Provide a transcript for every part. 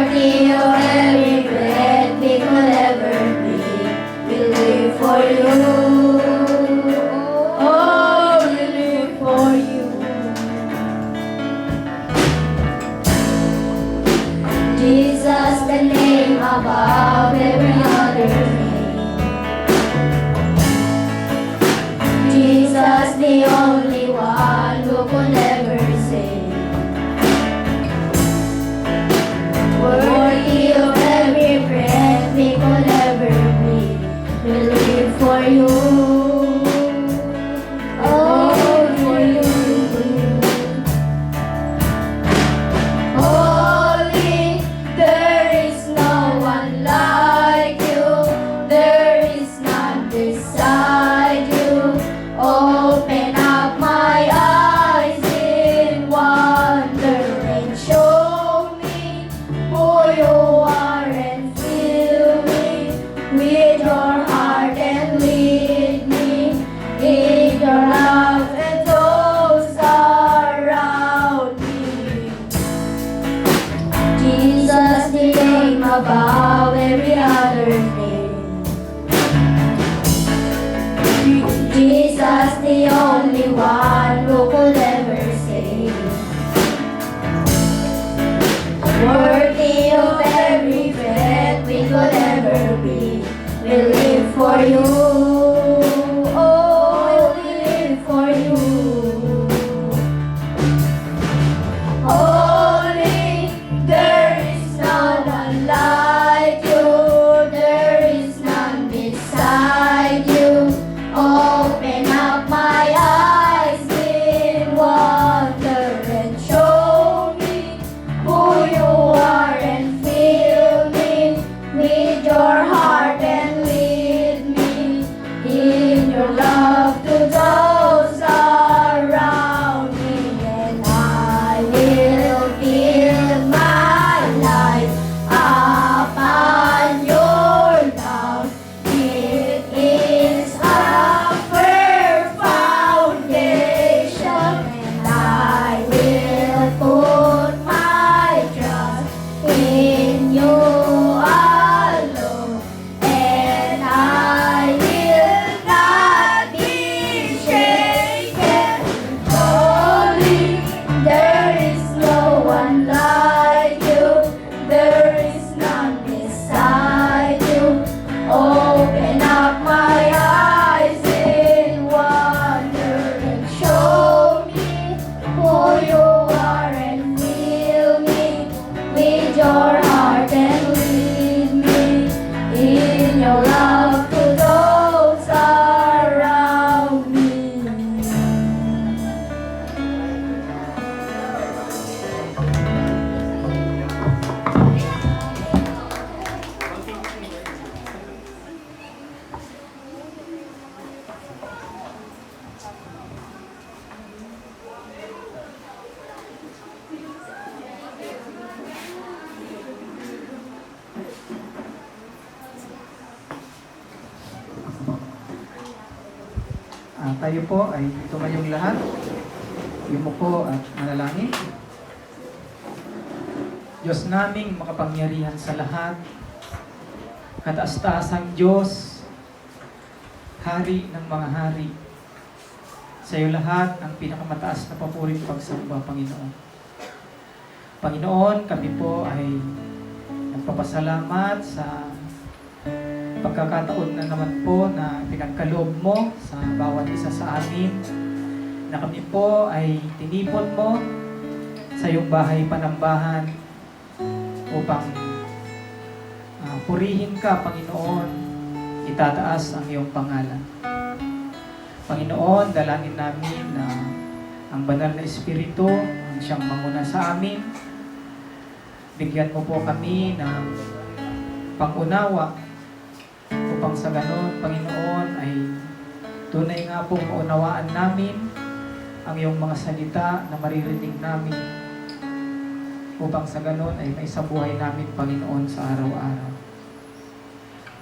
Worthy of every breath we could ever be. We live for you. Oh, we live for you. Jesus, the name above every other name. Jesus, the only one who could ever save. Worthy of every breath we could ever be. We live for you. Oh, for you. Holy, there is no one like you. There is none beside you. Open up my eyes in wonder and show me who you are and fill me with your heart and lead me in your love and those around me. Jesus, the name above every other name. Jesus, the only one who could ever save. Worthy of every breath we could ever be. We live for you. Oh, we live for you. Holy, there is no one like you. There is none beside you. Open up my eyes in wonder and show me who you are and fill me with your heart and lead me in your love to those around me. And I will build my life upon your love. It is a firm foundation, and I will put my trust in you alone, and I will not be shaken. Holy, there is no one like you. There is none beside you. Open up my eyes in wonder and show me who you are and fill me with your heart and lead me in your love to those around me. Tayo po ay tumayong lahat. Yumuko at manalangin. Diyos naming makapangyarihan sa lahat, kataas-taasang Diyos, Hari ng mga hari. Sa iyo lahat ang pinakamataas na papuring pagsamba, Panginoon. Panginoon, kami po ay nagpapasalamat sa pagkakataon na naman po na pinagkaloob mo sa bawat isa sa amin, na kami po ay tinipon mo sa iyong bahay panambahan upang purihin ka, Panginoon, itataas ang iyong pangalan. Panginoon, dalangin namin na ang banal na Espiritu ang siyang manguna sa amin. Bigyan mo po kami ng pangunawa upang sa ganon, Panginoon, ay tunay nga pong maunawaan namin ang iyong mga salita na maririnig namin, upang sa ganon ay maisabuhay namin, Panginoon, sa araw-araw.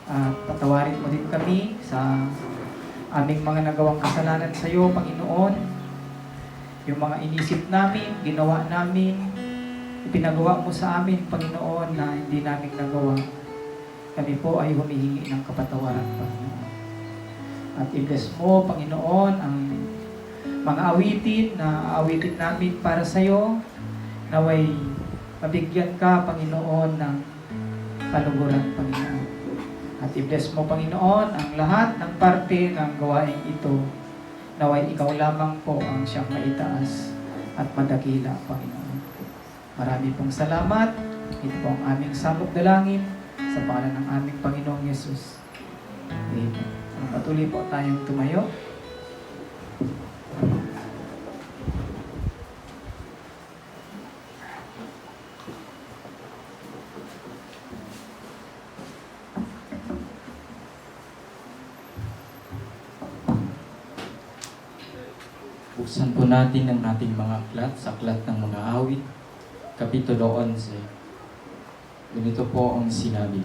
At patawarin mo din kami sa aming mga nagawang kasalanan sa iyo, Panginoon. Yung mga inisip namin, ginawa namin, ipinagawa mo sa amin, Panginoon, na hindi namin nagawa. Kami po ay humihingi ng kapatawaran, Panginoon. At i-bless mo, Panginoon, ang mga awitin na awitin namin para sa iyo, naway mabigyan ka, Panginoon, ng panuguran, Panginoon. At i-bless mo, Panginoon, ang lahat ng parte ng gawain ito, naway ikaw lamang po ang siyang maitaas at madakila, Panginoon. Marami pong salamat. Ito po ang aming samot dalangin sa pangalan ng aming Panginoong Yesus. Amen. Patuloy po tayong tumayo. Buksan po natin ang ating mga aklat sa Aklat ng Mga Awit, Kapitulo 11. Ganito po ang sinabi.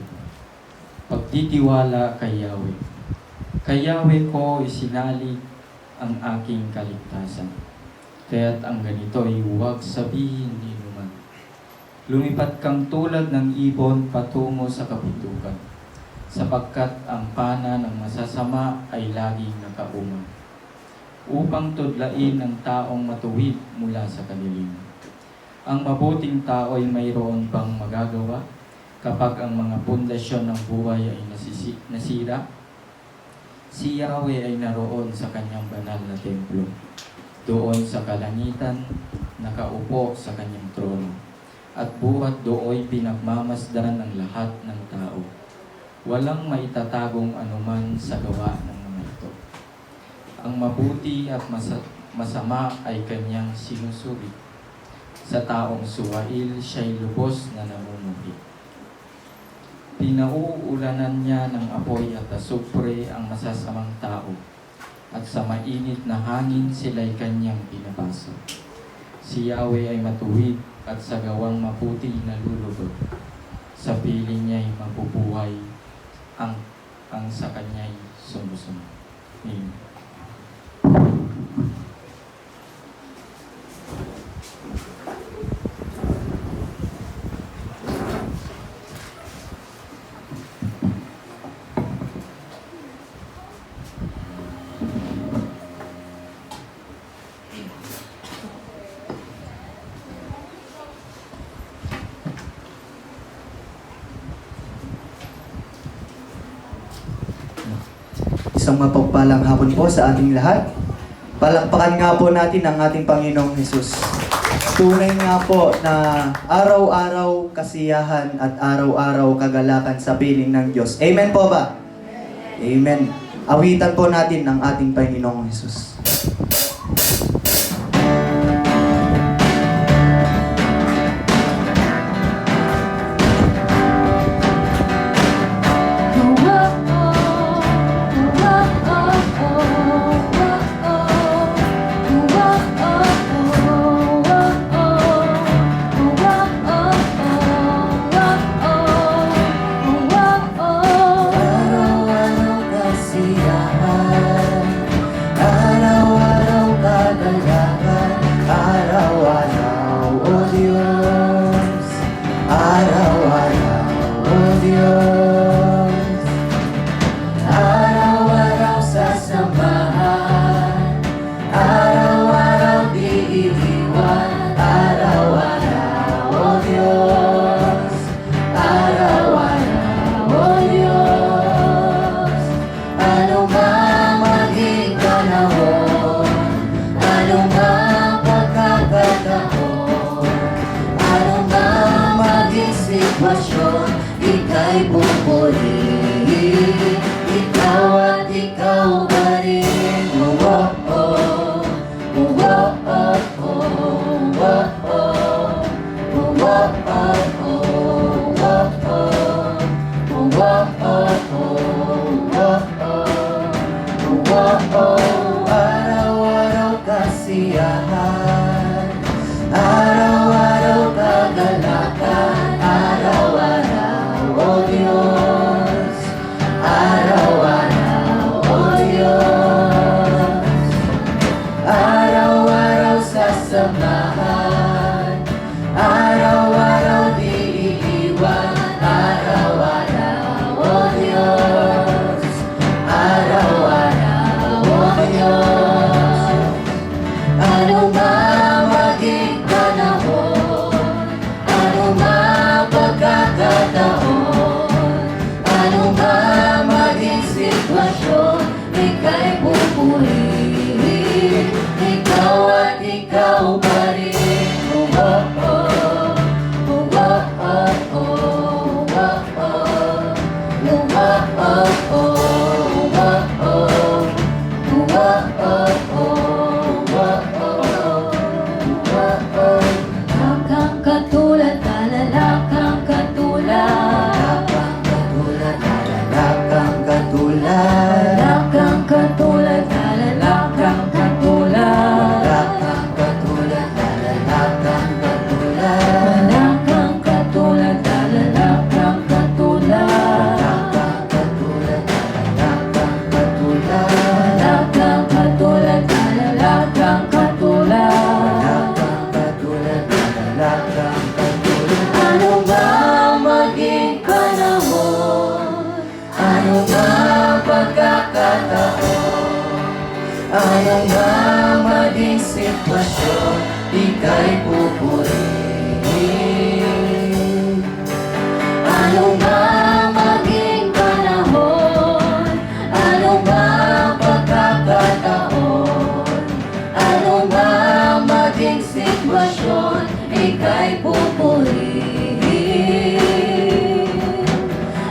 Pagtitiwala kay Yahweh. Kay Yahweh ko isinalig ang aking kaligtasan. Kaya't ang ganito'y huwag sabihin ni naman. Lumipat kang tulad ng ibon patungo sa kabundukan, sapagkat ang pana ng masasama ay laging nakaumang, upang tudlain ng taong matuwid mula sa kadiliman. Ang mabuting tao ay mayroon bang magagawa kapag ang mga pundasyon ng buhay ay nasira? Si Yahweh ay naroon sa kanyang banal na templo, doon sa kalangitan, nakaupo sa kanyang trono, at buhat dooy pinagmamasdan ng lahat ng tao. Walang maitatagong anuman sa gawa ng mga ito. Ang mabuti at masama ay kanyang sinusuri. Sa taong suwail, siya'y lubos na namumuhi. Pinauulanan niya ng apoy at asupre ang masasamang tao, at sa mainit na hangin sila'y kanyang pinapasok. Si Yahweh ay matuwid at sa gawang maputi na lulubog. Sa piling niya'y mabubuhay ang sa kanya'y sumusunod. Amen. Isang mapagpalang hapon po sa ating lahat. Palakpakan nga po natin ang ating Panginoong Hesus. Tunay nga po na araw-araw kasiyahan at araw-araw kagalakan sa piling ng Diyos. Amen po ba? Amen. Awitan po natin ang ating Panginoong Hesus. Ika'y pupuli, ikaw at ikaw pa rin. Araw-araw kasiyahan, araw-araw kagalakan, araw-araw, O Diyos, araw-araw, O Diyos. Anumang pagkakataon, anumang maging sitwasyon, ika'y pupurihin. Anumang maging panahon, anumang pagkakataon, anumang maging sitwasyon, ika'y pupurihin.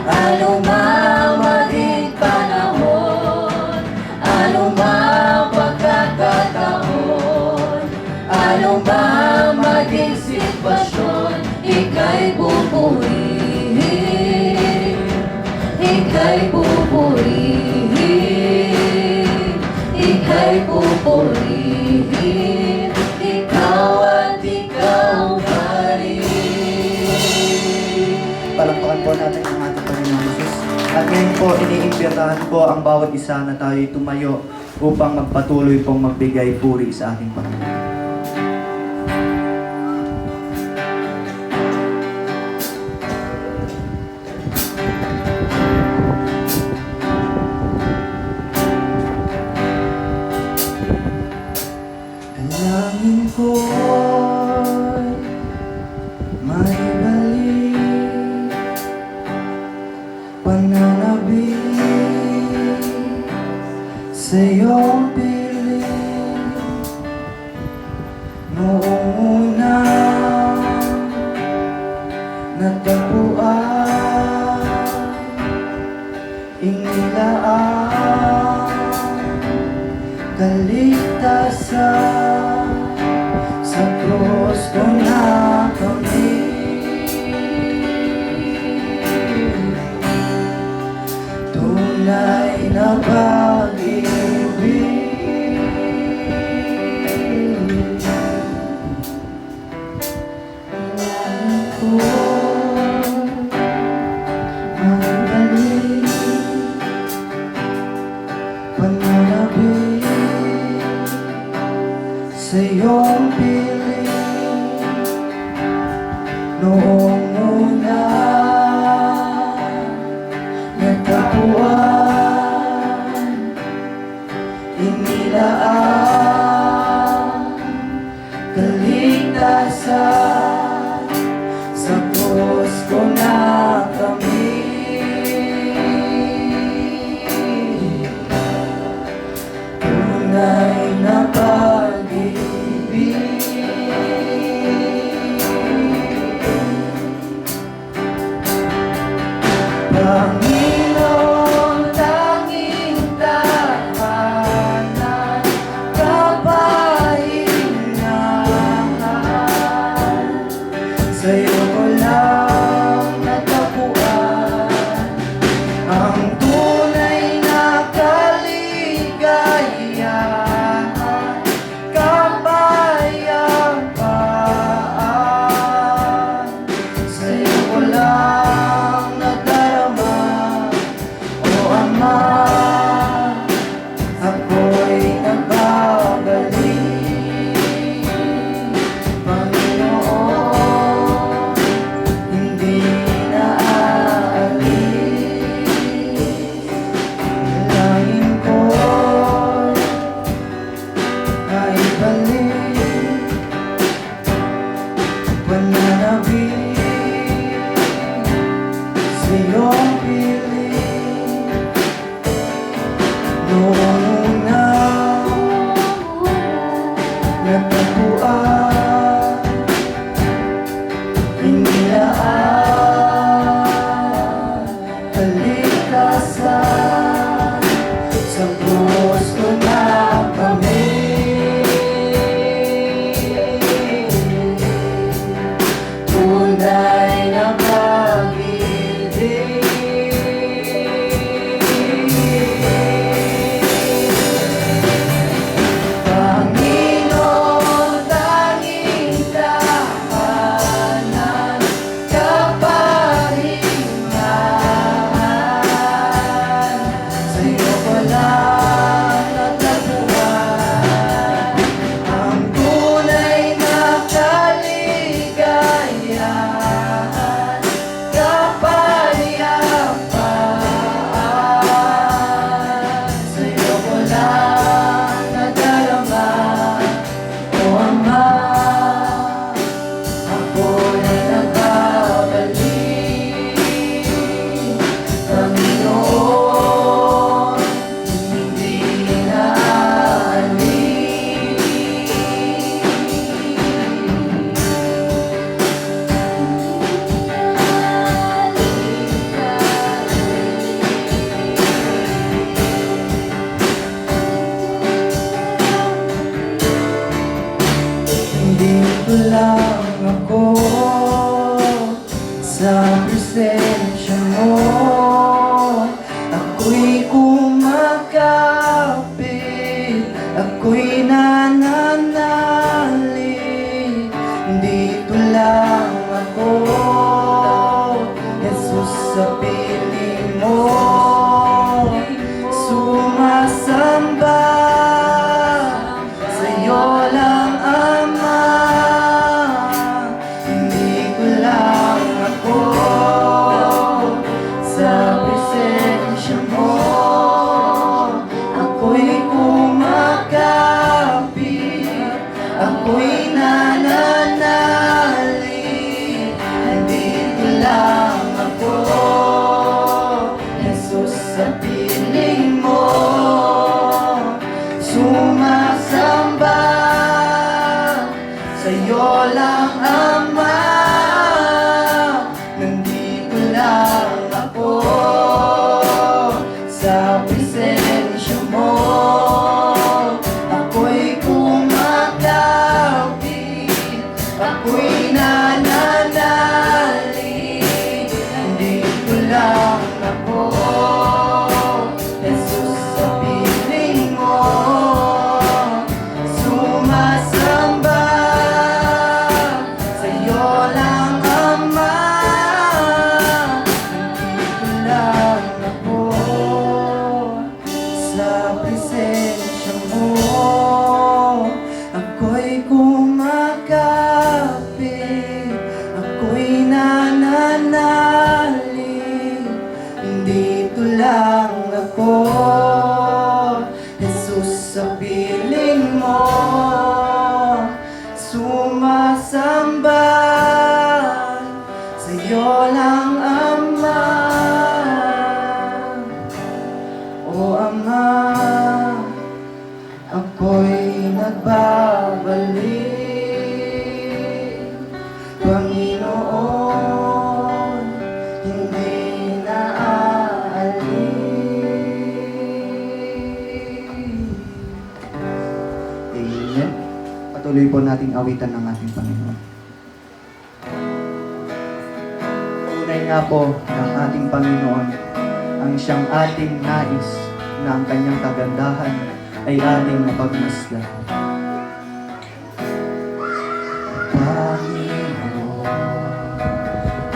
Anumang maging panahon, anumang pagkakataon, anumang maging sitwasyon, ika'y pupurihin. Ika'y pupurihin. Ika'y pupurihin. Ikaw at ikaw pa rin. Palakpakan po natin ang ating Panginoon Jesus. At ngayon po, iniimbitahan ko ang bawat isa na tayo'y tumayo upang magpatuloy pong magbigay puri sa ating Panginoon. Dalangin ko'y maibalik, pananabik sa iyong piling. Noong una natagpuan, inilaan kaligtasan sa krus ko na kami. Tunay na pag-ibig, ko maibalik, pananabik sa iyong piling. Noong una nagtapuan, inilaan kaligtasan sa krus ko na kami. Tunay na pag-ibig, Panginoon, tanging tahanan, kapahingahan. Sa'yo ko lang natagpuan ang tunay na kaligayahan, kapayapaan. Sa'yo ko lang nadarama, O Ama, ako'y nagbabalik. Panginoon, hindi na aalis. Dalangin ko'y maibalik, pananabik sa iyong piling. Noong una natagpuan, inilaan kaligtasan sa krus ko na kami. Tunay na pag-ibig, presensya mo, ako'y kumakapit, ako'y nananalig. Dito lang ako, Jesus, sa piling mo, sumasamba sa'yo lang, Ama. Hindi ko lang ako sa presensya mo, ako'y kumakapit, ako'y nananalig. Dito lang ako, Jesus, sa piling mo, sumasamba sa'yo lang, Ama. Nandito lang ako sa presensya mo, ako'y kumakapit, ako'y nananalig. Nandito lang ako, Jesus, sa piling mo, sumasamba sa'yo lang, Ama. Nandito lang ako sa presensya mo, ako'y kumakapit, ako'y nananalig. Dito lang ako, Jesus, sa piling mo, sumasamba sa'yo lang, Ama. O Ama, ako'y nagbabalik, Panginoon, hindi na aalis. Amen. Patuloy po nating awitan ng ating Panginoon. Tunay nga po ng ating Panginoon ang siyang ating nais na ang kanyang kagandahan ay ating mapagmasdan. Panginoon,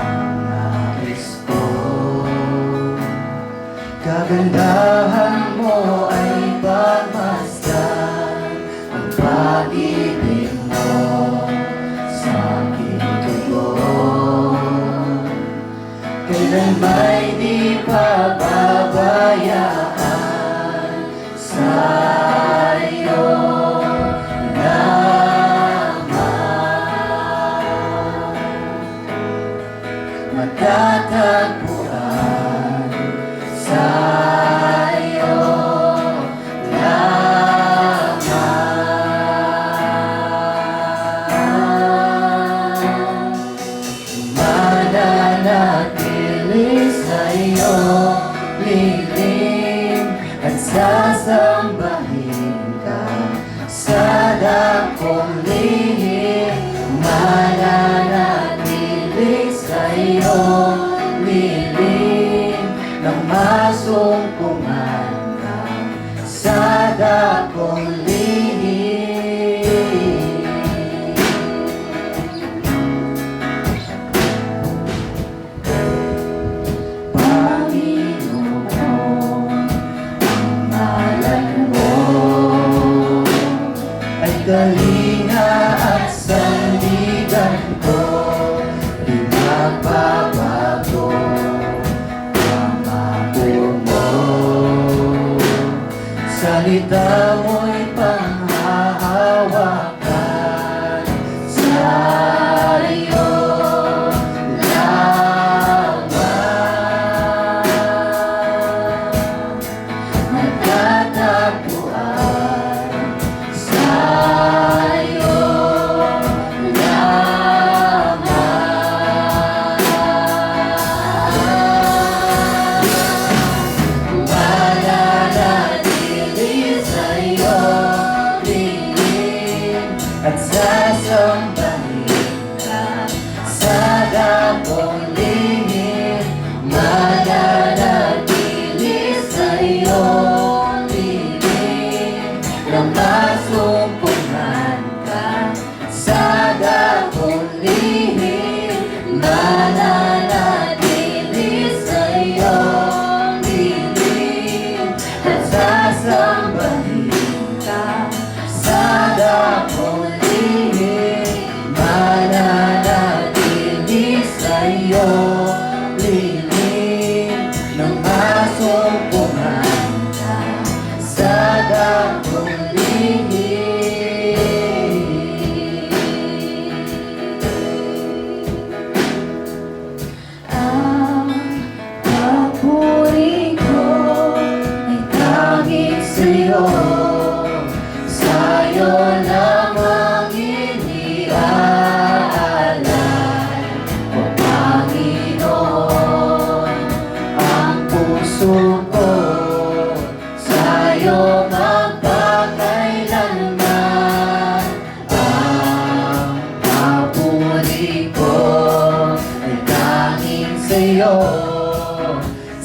ang nais ko, kagandahan mo ay pagmasdan, ang pag-ibig mo sa aking tugon, kailan may di pababayaan sa iyo naman. Matatagpuan sa iyo lamang. Mananatili sa iyo lilim at sasambahin ka sa dakong lihim. Mananatili sa iyo lilim nang masungkungan ka sa dakong lihim. Panginoon, ang ngalan mo ay kalinga at sandigan ko, di magbabago pangako mo. Salita mo'y panghahawakan sa iyo lamang. Magtatagpuan sa iyo lamang. Mananatili sa iyo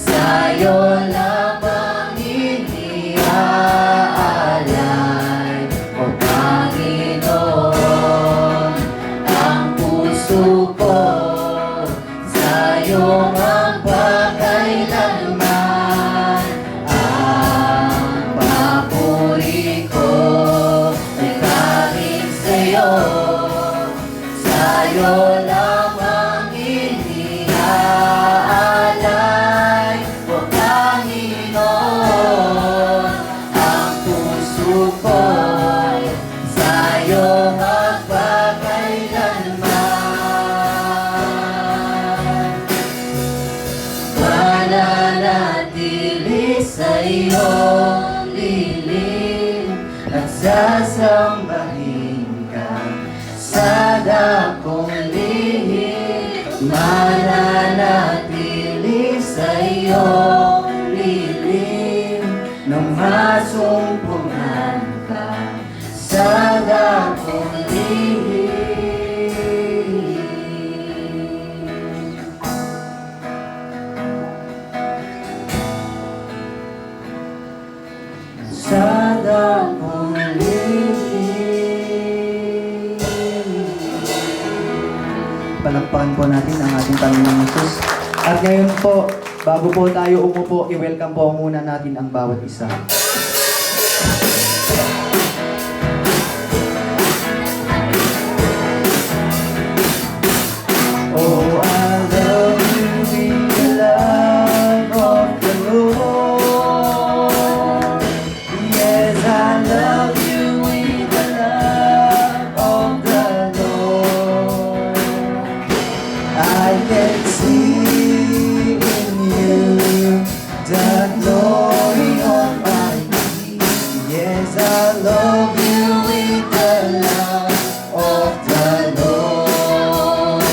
sa'yo lamang iniaalay, O Panginoon, ang puso ko, sa'yo magpakailanman. Ang papuri ko ay tanging sa'yo, sa'yo lamang iniaalay, O Panginoon, ang puso ko, sa'yo magpakailanman. Mananatili sa iyong lilim at sasambahin ka sa dakong lihim. Mananatili sa iyong lilim na masumpungan ka sa dakong lihim. Sa dakong lihim. Palakpakan po natin ang ating Panginoong Jesus. At ngayon po, bago po tayo umupo, i-welcome po muna natin ang bawat isa. Oh, I love you with the love of the Lord. Yes, I love you with the love of the Lord. I can see in you the glory of my King. Yes, I love you with the love of the Lord.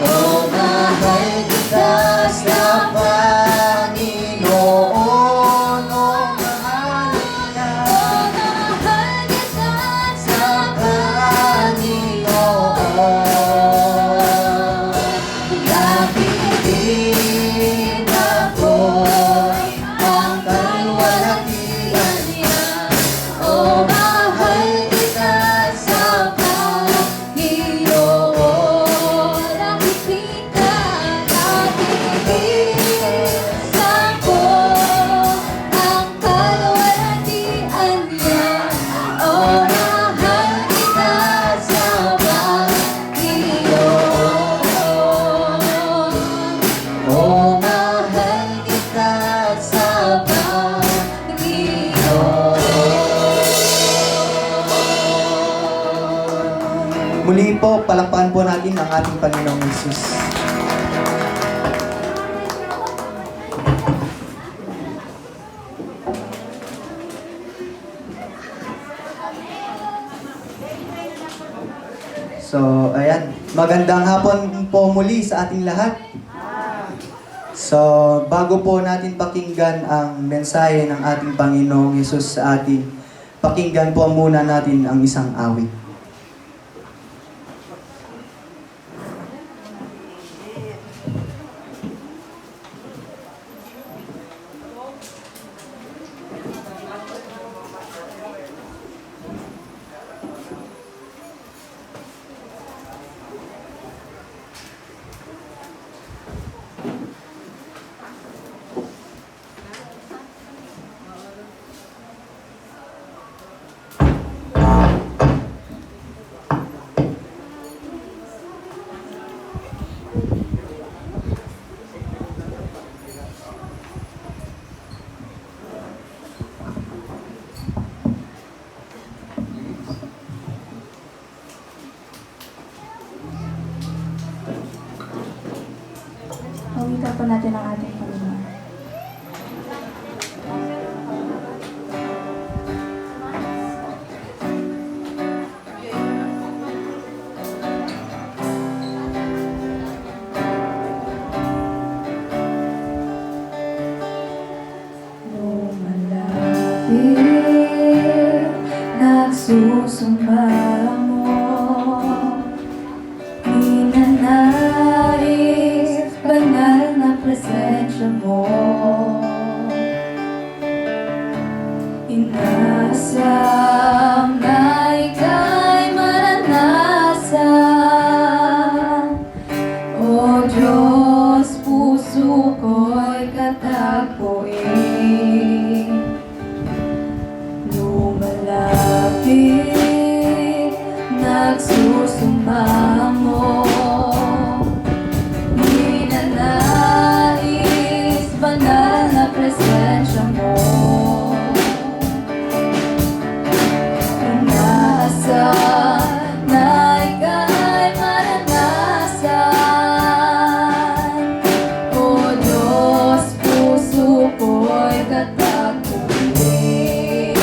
Oh, mahal kita sa Panginoon. Oh, mahal kita sa Panginoon. Nakikinig ako ang kalwalhatian niya. Oh, mahal kita sa Panginoon. Nakikinig ako ang kalwalhatian niya. Oh, mahal kita sa Panginoon. Oh, mahal kita sa Panginoon. Muli po, palakpakan po natin ang ating Panginoong Jesus. So, ayan. Magandang hapon po muli sa ating lahat. So, bago po natin pakinggan ang mensahe ng ating Panginoong Hesus sa atin, pakinggan po muna natin ang isang awit. Pawikan po natin ang ating Panginoon. Lumalapit, nagsusumba mo, ninanais, banal na presensya presensya mo. Inasam na ika'y maranasan. O Diyos, puso ko'y katapuin. Lumalapit, nagsusumamo. Ninanais, banal na presensya mo. Inaasahan na ika'y maranasan. O Diyos, puso ko'y katakutin.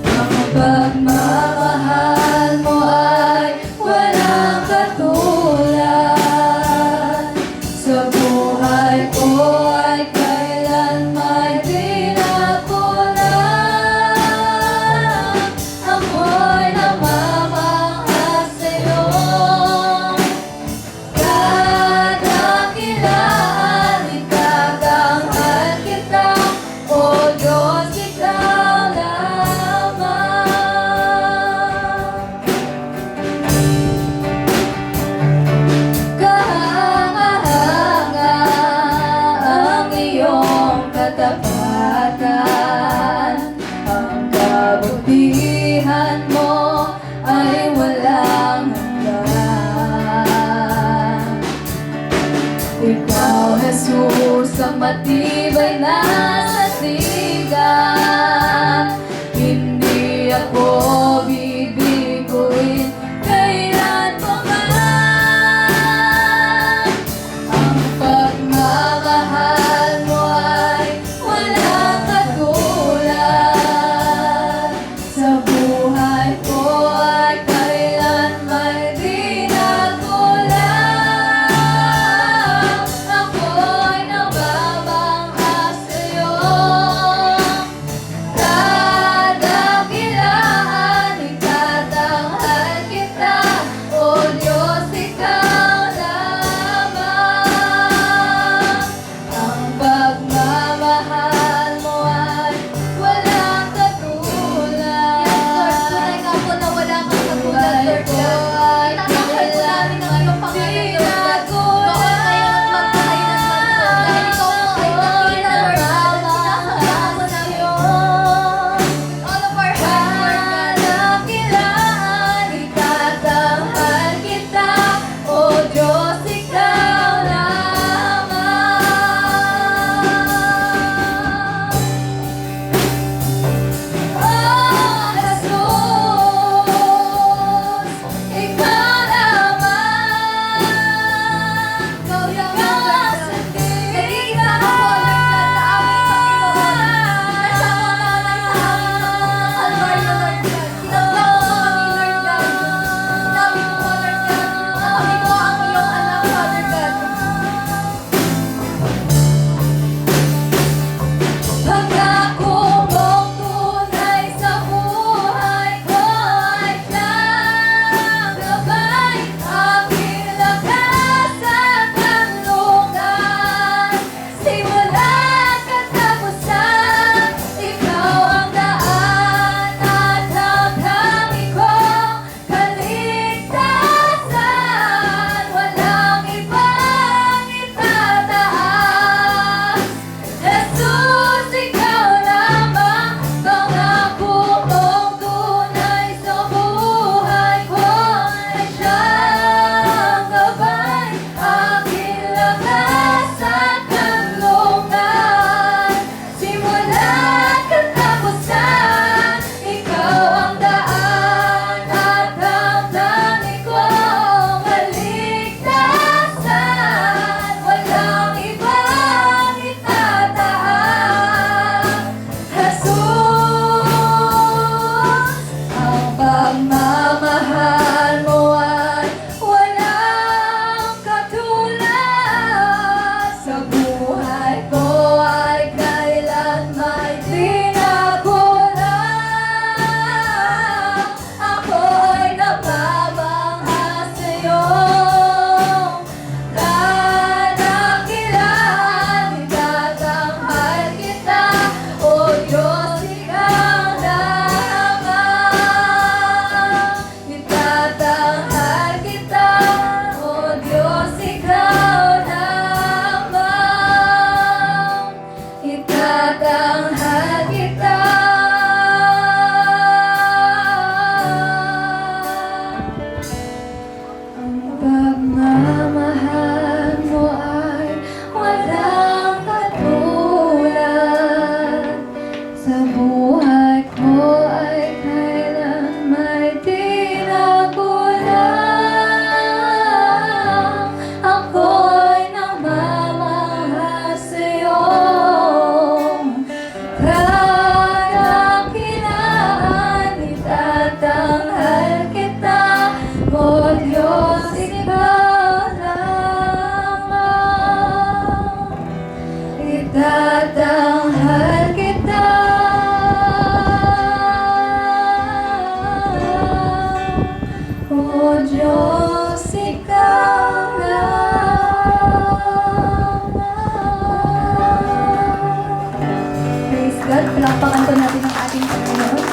Ang pagmamahal mo ay walang katulad. Sa buhay ko ay kailan may pinakulang. Ako'y namamangha sa'yo. Kadakilaan, itatanghal kita. O Diyos, ikaw lamang. Kahanga-hanga ang iyong katapatan. Ang kabutihan mo ay walang hanggan. Ikaw, Jesus, ang matibay na sandigan. Hindi ako bibiguin kailan mo man. Ang pagmamahal mo ay walang katulad. Sa buhay ko ay kailan may dinakulang. Ako'y nababangha sa'yo. Kadakilaan, itatanghal kita. O Diyos, ikaw lamang. Ang pagmamahal mo ay walang katulad. Tunay nga po na wala kang katulad, Lord God. Itatanggal po namin ang iyong pangalan, Lord God. Bawal kayong magkain ng manso. Dahil ikaw po ay dakila, Lord God. Sinasamahan mo namin. All of our hearts, Lord God. Kadakilaan, itatanghal kita. O Diyos, ikaw lamang. Oh, Jesus, ikaw lamang. Ikaw lamang sa tingin ako, Lord God, na aming Panginoon. Nasama ka namin sa aming Kalbaryo, Lord God. Tinagdak mo kami, Lord God. Sinabi mo, Lord God, na kami po ang iyong anak, Father God. Pagkako mong tunay sa buhay ko ay siyang gabay, aking lakas at kanlungan. Simula't katapusan, ikaw ang daan at damdamin kong kaligtasan. Walang ibang itataas. Jesus, ikaw lamang. Pangako mong tunay sa buhay ko ay siyang gabay, aking lakas at kanlungan. Simula't katapusan, ikaw ang daan at damdamin kong kaligtasan. Walang ibang itataas. Jesus, ang pagmamahal mo ay walang katulad. Tatanghal kita. O Diyos, ikaw lang. Praise God. Palakpakan po natin ang ating Panginoon.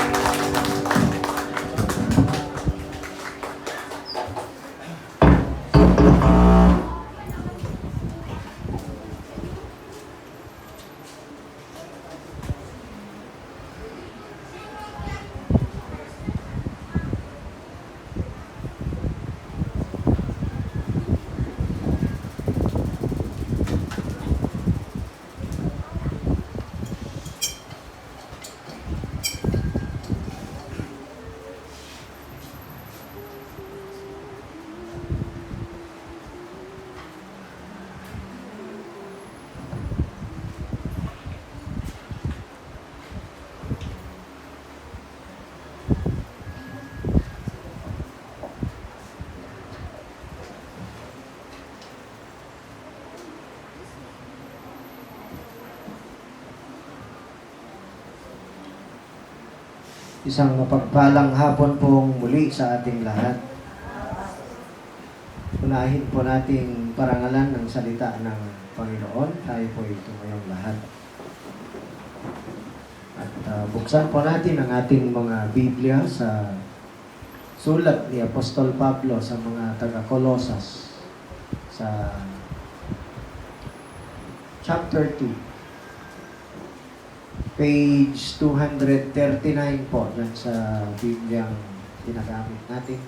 Isang mapagpalang hapon pong muli sa ating lahat. Unahin po nating parangalan ng salita ng Panginoon. Tayo po ito ngayong lahat. At buksan po natin ang ating mga Biblia sa sulat ni Apostol Pablo sa mga taga-Colosas sa chapter 2. Page 239 po yan sa Biblia ang ginagamit natin.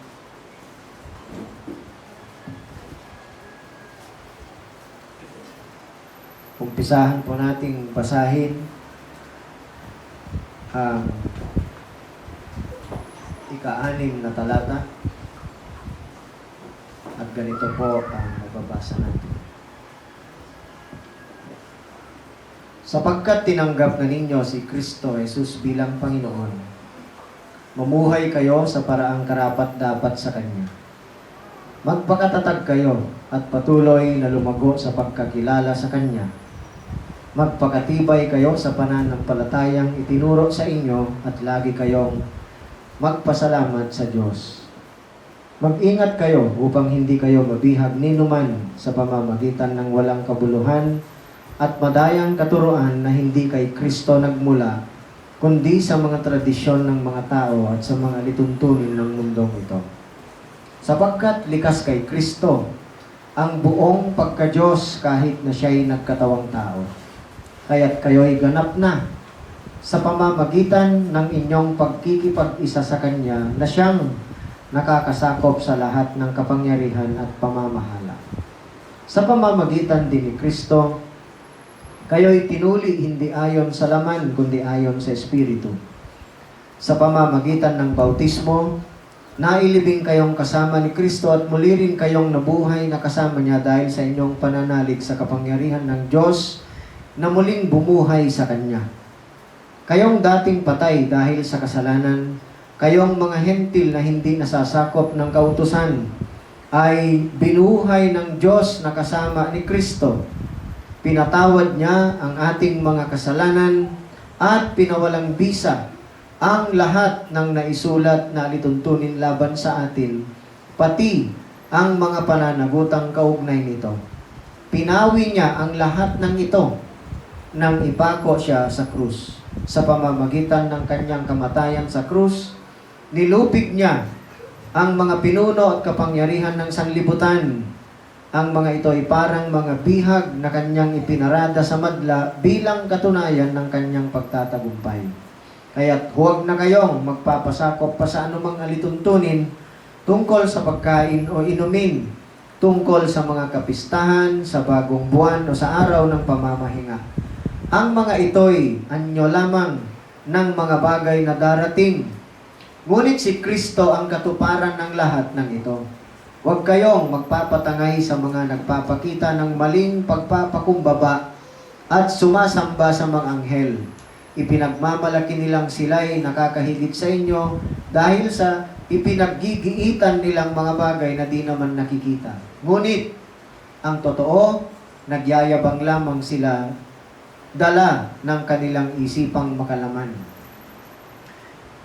Umpisahan po nating basahin ang ika-6 na talata. At ganito po ang mababasa natin. Sapagkat tinanggap na ninyo si Kristo Jesus bilang Panginoon, mamuhay kayo sa paraang karapat-dapat sa Kanya. Magpakatatag kayo at patuloy na lumago sa pagkakilala sa Kanya. Magpakatibay kayo sa pananampalatayang itinuro sa inyo at lagi kayong magpasalamat sa Diyos. Mag-ingat kayo upang hindi kayo mabihag ninuman sa pamamagitan ng walang kabuluhan at madayang katuruan na hindi kay Kristo nagmula, kundi sa mga tradisyon ng mga tao at sa mga lituntunin ng mundong ito. Sapagkat likas kay Kristo ang buong pagka-Diyos kahit na siya'y nagkatawang tao. Kaya't kayo'y ganap na sa pamamagitan ng inyong pagkikipag-isa sa Kanya na siyang nakakasakop sa lahat ng kapangyarihan at pamamahala. Sa pamamagitan din ni Kristo, kayo'y tinuli hindi ayon sa laman, kundi ayon sa Espiritu. Sa pamamagitan ng bautismo, nailibing kayong kasama ni Kristo at muli rin kayong nabuhay na kasama niya dahil sa inyong pananalig sa kapangyarihan ng Diyos na muling bumuhay sa Kanya. Kayong dating patay dahil sa kasalanan, kayong mga hentil na hindi nasasakop ng kautusan, ay binuhay ng Diyos na kasama ni Kristo. Pinatawad niya ang ating mga kasalanan at pinawalang bisa ang lahat ng naisulat na lituntunin laban sa atin, pati ang mga pananagutang kaugnay nito. Pinawi niya ang lahat ng ito nang ipako siya sa krus. Sa pamamagitan ng kanyang kamatayan sa krus, nilupig niya ang mga pinuno at kapangyarihan ng sanlibutan. Ang mga ito ay parang mga bihag na kanyang ipinarada sa madla bilang katunayan ng kanyang pagtatagumpay. Kaya't huwag na kayong magpapasakop pa sa anumang alituntunin tungkol sa pagkain o inumin, tungkol sa mga kapistahan, sa bagong buwan o sa araw ng pamamahinga. Ang mga ito'y anyo lamang ng mga bagay na darating. Ngunit si Kristo ang katuparan ng lahat ng ito. Huwag kayong magpapatangay sa mga nagpapakita ng maling pagpapakumbaba at sumasamba sa mga anghel. Ipinagmamalaki nilang sila'y nakakahigit sa inyo dahil sa ipinaggigiitan nilang mga bagay na di naman nakikita. Ngunit, ang totoo, nagyayabang lamang sila dala ng kanilang isipang makalaman.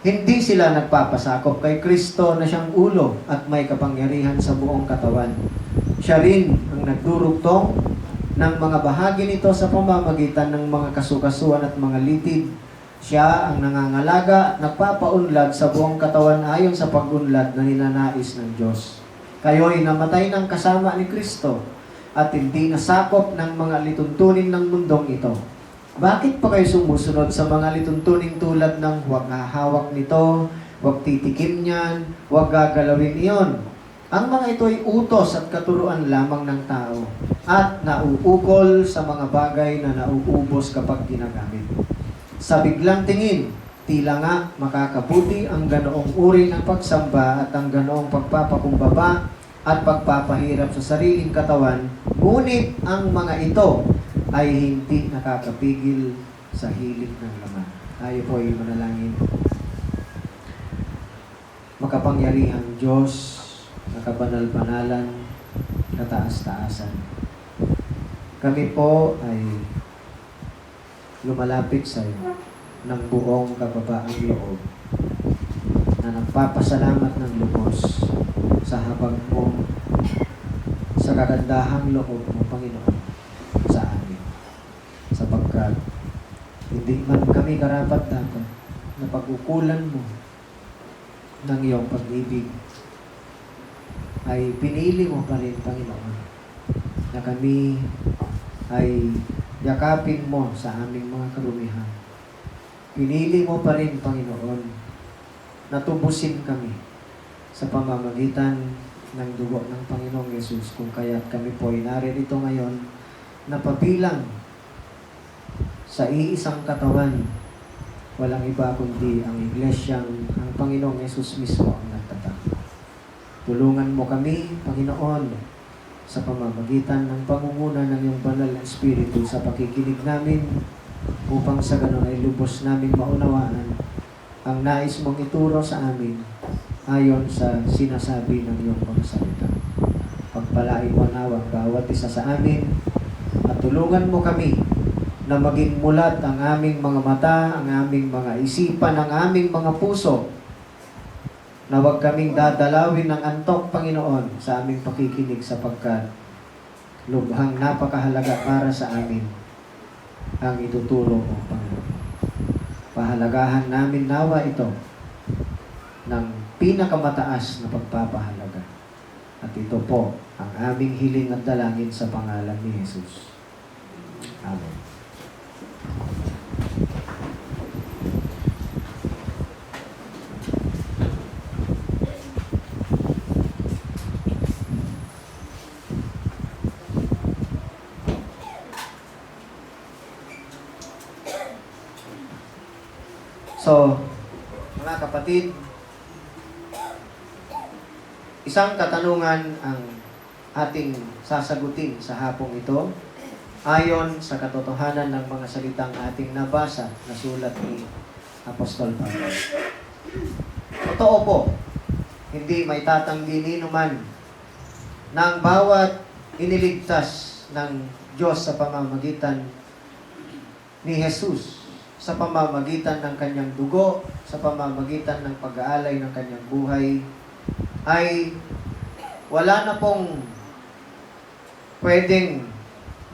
Hindi sila nagpapasakop kay Kristo na siyang ulo at may kapangyarihan sa buong katawan. Siya rin ang nagdurugtong ng mga bahagi nito sa pamamagitan ng mga kasukasuan at mga litid. Siya ang nangangalaga, nagpapaunlad sa buong katawan ayon sa pag-unlad na ninanais ng Diyos. Kayo'y namatay ng kasama ni Kristo at hindi nasakop ng mga lituntunin ng mundong ito. Bakit pa kayo sumusunod sa mga lituntuning tulad ng huwag hahawak nito, huwag titikim niyan, huwag gagalawin iyon? Ang mga ito ay utos at katuruan lamang ng tao at nauukol sa mga bagay na nauubos kapag ginagamit. Sa biglang tingin, tila nga makakabuti ang ganoong uri ng pagsamba at ang ganoong pagpapakumbaba at pagpapahirap sa sariling katawan, ngunit ang mga ito ay hindi nakakapigil sa hilig ng laman. Tayo po ay manalangin. Makapangyarihang Diyos, nakabanal-banalan, kataas-taasan. Kami po ay lumalapit sa iyo ng buong kababaang loob na nagpapasalamat ng lubos sa habag mo, sa kagandahang loob mo, Panginoon, sa amin. Sapagkat hindi man kami karapat-dapat na pag-ukulan mo ng iyong pag-ibig, ay pinili mo pa rin, Panginoon, na kami ay yakapin mo sa aming mga karumihan. Pinili mo pa rin, Panginoon, na tubusin kami sa pamamagitan ng dugo ng Panginoong Yesus, kung kaya't kami po ay narito ngayon na pabilang sa iisang katawan. Walang iba kundi ang iglesyang ang Panginoong Yesus mismo ang nagtatag. Tulungan mo kami, Panginoon, sa pamamagitan ng pangunguna ng iyong banal na Espiritu sa pakikinig namin, upang sa ganon ay lubos naming maunawaan ang nais mong ituro sa amin ayon sa sinasabi ng iyong mga salita. Pagpalain mo nawa ang bawat isa sa amin at tulungan mo kami na maging mulat ang aming mga mata, ang aming mga isipan, ang aming mga puso, na huwag kaming dadalawin ng antok, Panginoon, sa aming pakikinig sapagkat lubhang napakahalaga para sa amin ang ituturo mo, Panginoon. Pahalagahan namin nawa ito ng pinakamataas na pagpapahalaga. At ito po ang aming hiling at dalangin sa pangalan ni Jesus. Amen. So, mga kapatid, isang katanungan ang ating sasagutin sa hapong ito ayon sa katotohanan ng mga salitang ating nabasa na sulat ni Apostol Pablo. Totoo po, hindi may tatanggi ni naman na ang bawat iniligtas ng Diyos sa pamamagitan ni Jesus, sa pamamagitan ng kanyang dugo, sa pamamagitan ng pag-aalay ng kanyang buhay, ay wala na pong pwedeng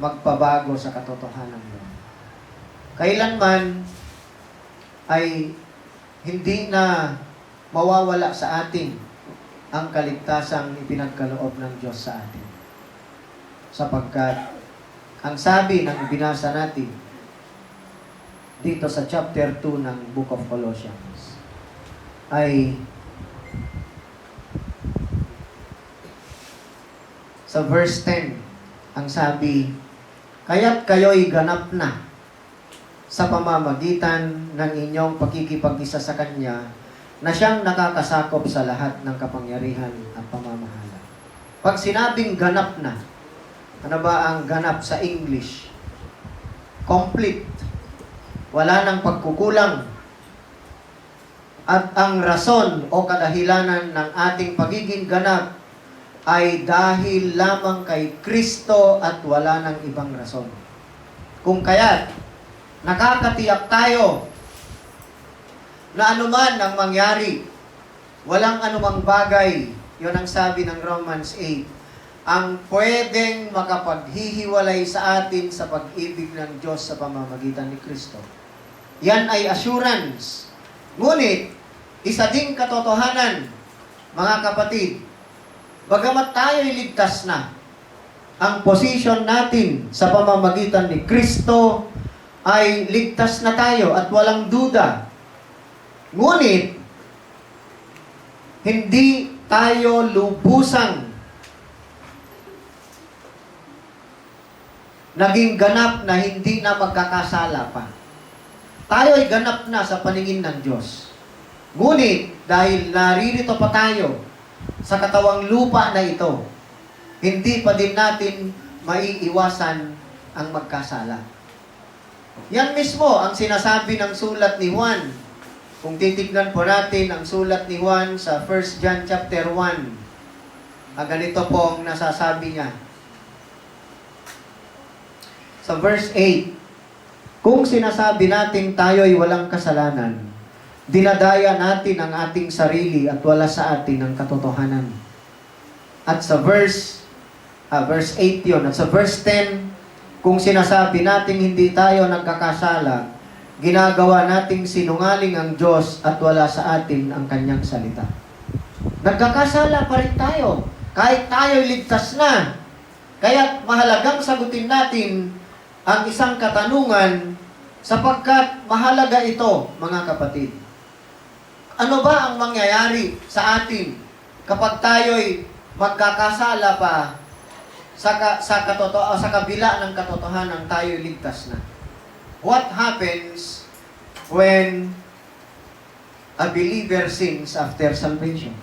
magpabago sa katotohanan mo. Kailanman ay hindi na mawawala sa atin ang kaligtasang ipinagkaloob ng Diyos sa atin. Sapagkat ang sabi ng binasa natin dito sa chapter 2 ng Book of Colossians ay sa verse 10, ang sabi, kaya't kayo'y ganap na sa pamamagitan ng inyong pakikipag-isa sa Kanya na siyang nakakasakop sa lahat ng kapangyarihan at pamamahala. Pag sinabing ganap na, ano ba ang ganap sa English? Complete. Wala nang pagkukulang. At ang rason o kadahilanan ng ating pagiging ganap ay dahil lamang kay Kristo at wala nang ibang rason. Kung kaya't nakakatiyak tayo na anuman ang mangyari, walang anumang bagay, yun ang sabi ng Romans 8, ang pwedeng makapaghihiwalay sa atin sa pag-ibig ng Diyos sa pamamagitan ni Kristo. Yan ay assurance. Ngunit, isa ding katotohanan, mga kapatid, bagamat tayo'y ligtas na, ang position natin sa pamamagitan ni Kristo ay ligtas na tayo at walang duda. Ngunit, hindi tayo lubusang naging ganap na hindi na magkakasala pa. Tayo ay ganap na sa paningin ng Diyos. Ngunit, dahil naririto pa tayo sa katawang lupa na ito, hindi pa din natin maiiwasan ang magkasala. Yan mismo ang sinasabi ng sulat ni Juan. Kung titignan po natin ang sulat ni Juan sa 1 John chapter 1, ganito po ang nasasabi niya. Sa verse 8, kung sinasabi natin tayo'y walang kasalanan, dinadaya natin ang ating sarili at wala sa atin ang katotohanan. At sa verse 8 yun. At sa verse 10, kung sinasabi natin hindi tayo nagkakasala, ginagawa nating sinungaling ang Diyos at wala sa atin ang kanyang salita. Nagkakasala pa rin tayo, kahit tayo'y ligtas na. Kaya mahalagang sagutin natin ang isang katanungan sapagkat mahalaga ito, mga kapatid. Ano ba ang mangyayari sa atin kapag tayo'y magkakasala pa sa kabila ng katotohanan tayo'y ligtas na? What happens when a believer sins after salvation?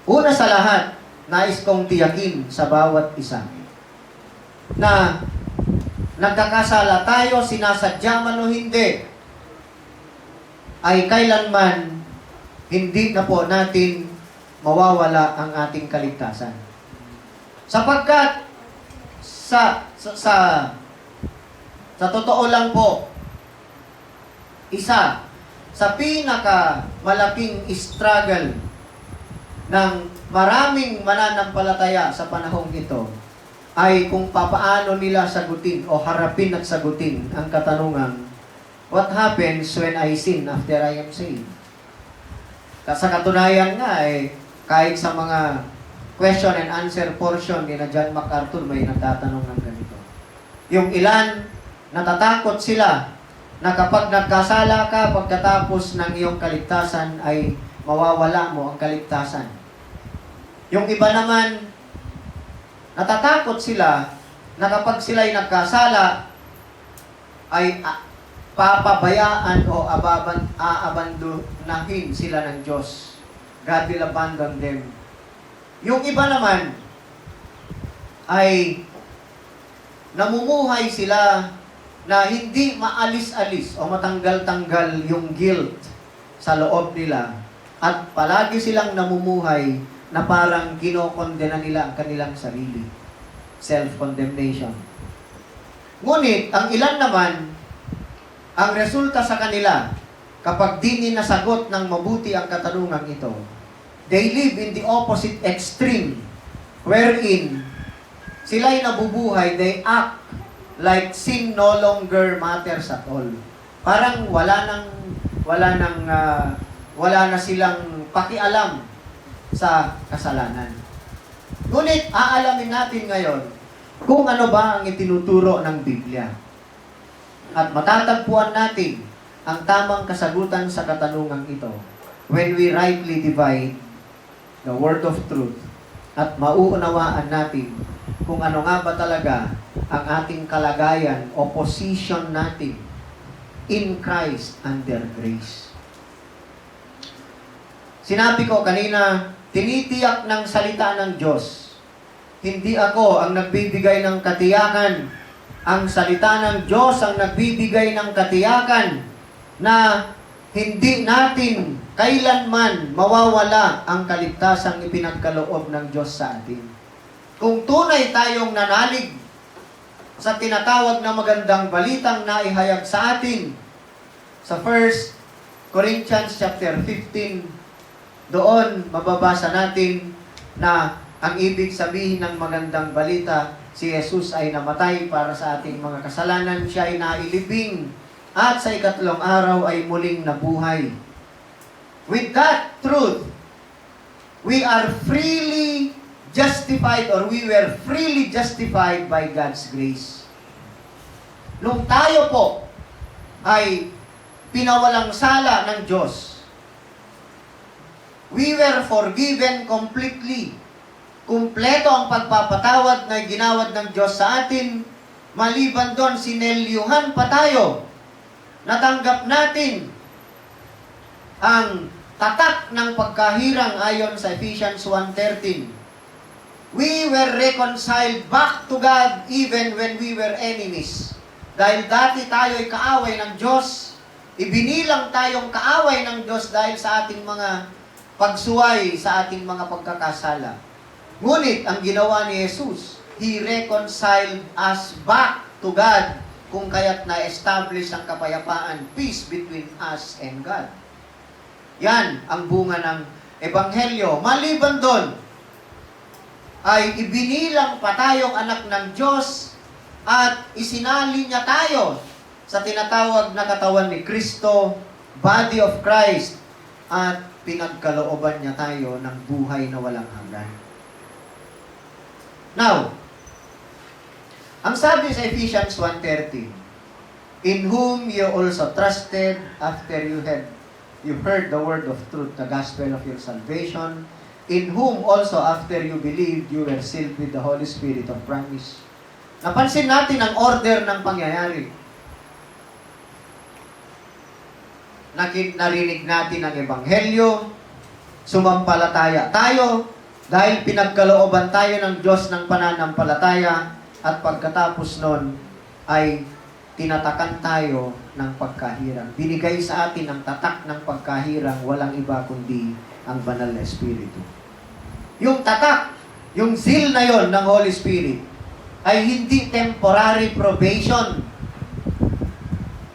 Una sa lahat, nais kong tiyakin sa bawat isa na nagkakasala tayo, sinasadya man o hindi, ay kailanman hindi na po natin mawawala ang ating kaligtasan. Sapagkat sa totoo lang po, isa sa pinaka malaking struggle ng maraming mananampalataya sa panahong ito ay kung papaano nila sagutin o harapin at sagutin ang katanungan, what happens when I sin after I am saved? Sa katunayan nga kahit sa mga question and answer portion ni na John MacArthur may nagtatanong ng ganito. Yung ilan, natatakot sila na kapag nagkasala ka pagkatapos ng iyong kaligtasan ay mawawala mo ang kaligtasan. Yung iba naman, natatakot sila na kapag sila'y nagkasala ay papabayaan o aabandonahin sila ng Diyos. God will abandon them. Yung iba naman ay namumuhay sila na hindi maalis-alis o matanggal-tanggal yung guilt sa loob nila at palagi silang namumuhay na parang kinokondena nila ang kanilang sarili. Self-condemnation. Ngunit, ang ilan naman, ang resulta sa kanila, kapag di ninasagot ng mabuti ang katanungang ito, they live in the opposite extreme, wherein sila'y nabubuhay, they act like sin no longer matters at all. Parang wala na silang pakialam sa kasalanan. Ngunit aalamin natin ngayon kung ano ba ang itinuturo ng Biblia. At matatagpuan natin ang tamang kasagutan sa katanungang ito when we rightly divide the word of truth at mauunawaan natin kung ano nga ba talaga ang ating kalagayan o position natin in Christ under grace. Sinabi ko kanina, tinitiyak ng salita ng Diyos. Hindi ako ang nagbibigay ng katiyakan. Ang salita ng Diyos ang nagbibigay ng katiyakan na hindi natin kailanman mawawala ang kaligtasang ipinagkaloob ng Diyos sa atin. Kung tunay tayong nanalig sa tinatawag na magandang balitang naihayag sa atin sa 1 Corinthians chapter 15. Doon mababasa natin na ang ibig sabihin ng magandang balita, si Jesus ay namatay para sa ating mga kasalanan, siya ay nailibing, at sa ikatlong araw ay muling nabuhay. With that truth, we are freely justified, or we were freely justified by God's grace. Nung tayo po ay pinawalang sala ng Diyos, we were forgiven completely. Kumpleto ang pagpapatawad na ginawad ng Diyos sa atin. Maliban doon, sinelyuhan pa tayo. Natanggap natin ang tatak ng pagkahirang ayon sa Ephesians 1:13. We were reconciled back to God even when we were enemies. Dahil dati tayo ay kaaway ng Diyos, ibinilang tayong kaaway ng Diyos dahil sa ating mga pagsuway, sa ating mga pagkakasala. Ngunit ang ginawa ni Jesus, He reconciled us back to God, kung kaya't na-establish ang kapayapaan, peace between us and God. Yan ang bunga ng Ebanghelyo. Maliban doon, ay ibinilang pa tayong anak ng Diyos at isinali niya tayo sa tinatawag na katawan ni Kristo, body of Christ, at pinagkalooban niya tayo ng buhay na walang hanggan. Now, ang sabi sa Ephesians 1:13, in whom you also trusted after you heard the word of truth, the gospel of your salvation, in whom also after you believed, you were sealed with the Holy Spirit of promise. Napansin natin ang order ng pangyayari. Narinig natin ang Ebanghelyo, sumampalataya tayo, dahil pinagkalooban tayo ng Diyos ng pananampalataya, at pagkatapos nun ay tinatakan tayo ng pagkahirang. Binigay sa atin ang tatak ng pagkahirang, walang iba kundi ang banal na Espiritu. Yung tatak, yung seal na yon ng Holy Spirit, ay hindi temporary probation.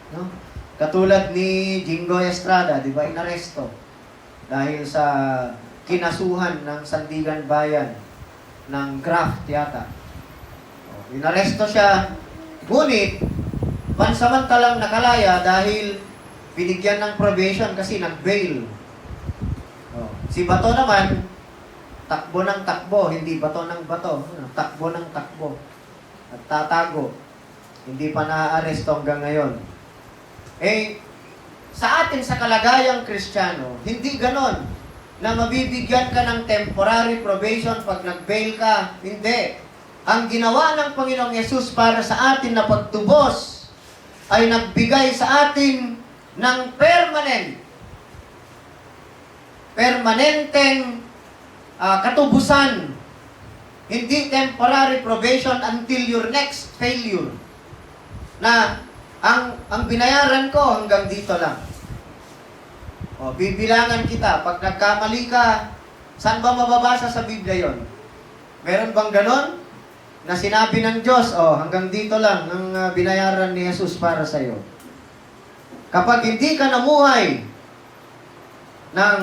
No? Katulad ni Jingo Estrada, di ba, inaresto dahil sa kinasuhan ng Sandigan Bayan ng graft yata. Inaresto siya, ngunit pansamantalang nakalaya dahil binigyan ng probation kasi nag-bail. Si Bato naman, takbo ng takbo, hindi bato ng bato. Takbo ng takbo. At tatago. Hindi pa naaaresto hanggang ngayon. Sa atin sa kalagayang Kristiyano, hindi ganon na mabibigyan ka ng temporary probation pag nag-bail ka. Hindi. Ang ginawa ng Panginoong Yesus para sa atin na pagtubos ay nagbigay sa atin ng permanenteng katubusan. Hindi temporary probation until your next failure. Na ang binayaran ko hanggang dito lang. Bibilangan kita. Pag nagkamali ka, saan ba mababasa sa Biblia yon? Meron bang ganon? Na sinabi ng Diyos, hanggang dito lang ang binayaran ni Jesus para sa iyo. Kapag hindi ka namuhay ng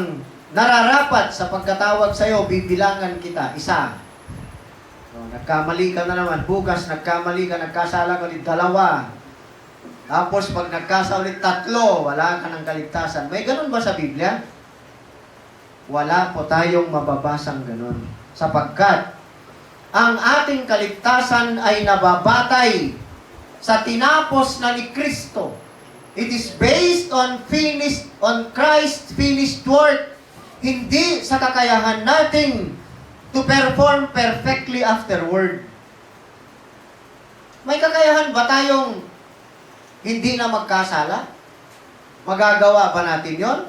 nararapat sa pagkatawag sa iyo, bibilangan kita, isa. Nagkamali ka na naman, bukas nagkamali ka, nagkasala ka ulit, 2. Tapos pag nagkasala ulit 3, wala ka ng kaligtasan. May ganun ba sa Biblia? Wala po tayong mababasang ganun. Sapagkat ang ating kaligtasan ay nababatay sa tinapos na ni Kristo. It is based on Christ's finished work, hindi sa kakayahan natin to perform perfectly afterward. May kakayahan ba tayong hindi na magkasala? Magagawa ba natin yon?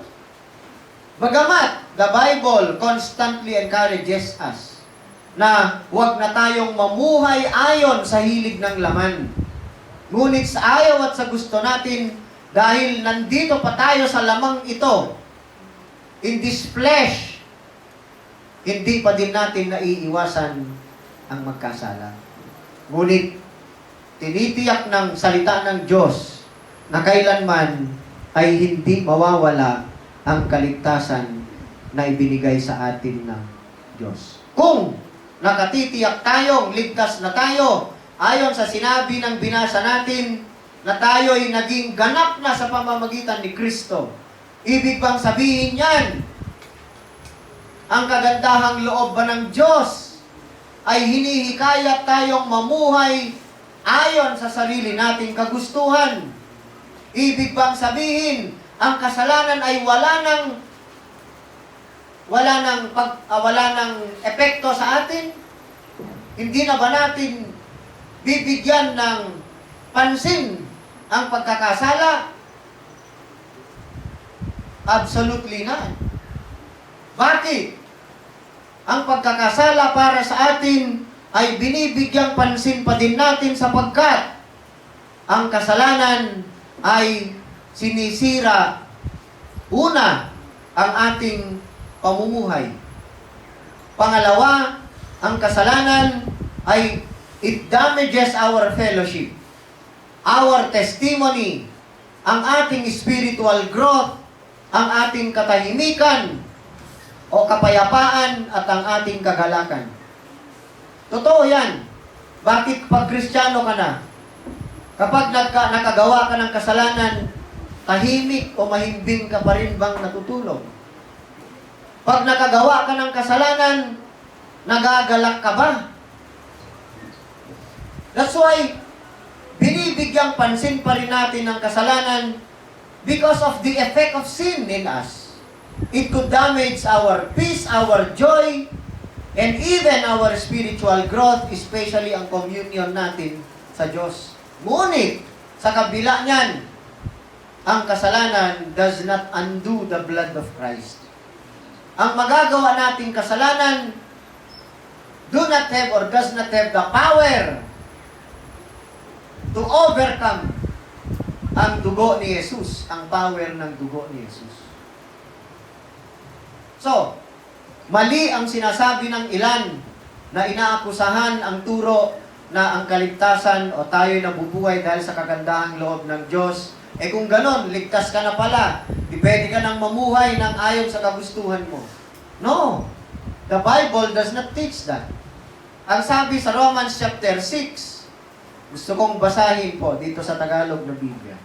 Bagamat, the Bible constantly encourages us na huwag na tayong mamuhay ayon sa hilig ng laman. Ngunit sa ayaw at sa gusto natin, dahil nandito pa tayo sa lamang ito, in this flesh, hindi pa din natin naiiwasan ang magkasala. Ngunit, tinitiyak ng salita ng Diyos na kailanman ay hindi mawawala ang kaligtasan na ibinigay sa atin ng Diyos. Kung nakatitiyak tayong ligtas na tayo, ayon sa sinabi ng binasa natin, na tayo'y naging ganap na sa pamamagitan ni Kristo. Ibig bang sabihin yan, ang kagandahang loob ba ng Diyos ay hinihikayat tayong mamuhay ayon sa sarili nating kagustuhan? Ibig bang sabihin, ang kasalanan ay wala ng epekto sa atin? Hindi na ba natin bibigyan ng pansin ang pagkakasala? Absolutely not. Bakit? Ang pagkakasala para sa atin ay binibigyang pansin pa din natin sapagkat ang kasalanan ay sinisira una ang ating pamumuhay. Pangalawa, ang kasalanan ay it damages our fellowship, our testimony, ang ating spiritual growth, ang ating katahimikan o kapayapaan at ang ating kagalakan. Totoo yan. Bakit pag Kristiyano ka na, kapag nakagawa ka ng kasalanan, tahimik o mahimbing ka pa rin bang natutulog? Pag nakagawa ka ng kasalanan, nagagalak ka ba? That's why, binibigyang pansin pa rin natin ang kasalanan because of the effect of sin in us. It could damage our peace, our joy, and even our spiritual growth, especially ang communion natin sa Diyos. Ngunit, sa kabila niyan, ang kasalanan does not undo the blood of Christ. Ang magagawa nating kasalanan do not have or does not have the power to overcome ang dugo ni Jesus, ang power ng dugo ni Jesus. So, mali ang sinasabi ng ilan na inaakusahan ang turo na ang kaligtasan o tayo'y nabubuhay dahil sa kagandahang loob ng Diyos. Eh kung ganon, ligtas ka na pala. Di pwede ka nang mamuhay ng ayon sa kagustuhan mo. No. The Bible does not teach that. Ang sabi sa Romans chapter 6, gusto kong basahin po dito sa Tagalog na Biblia.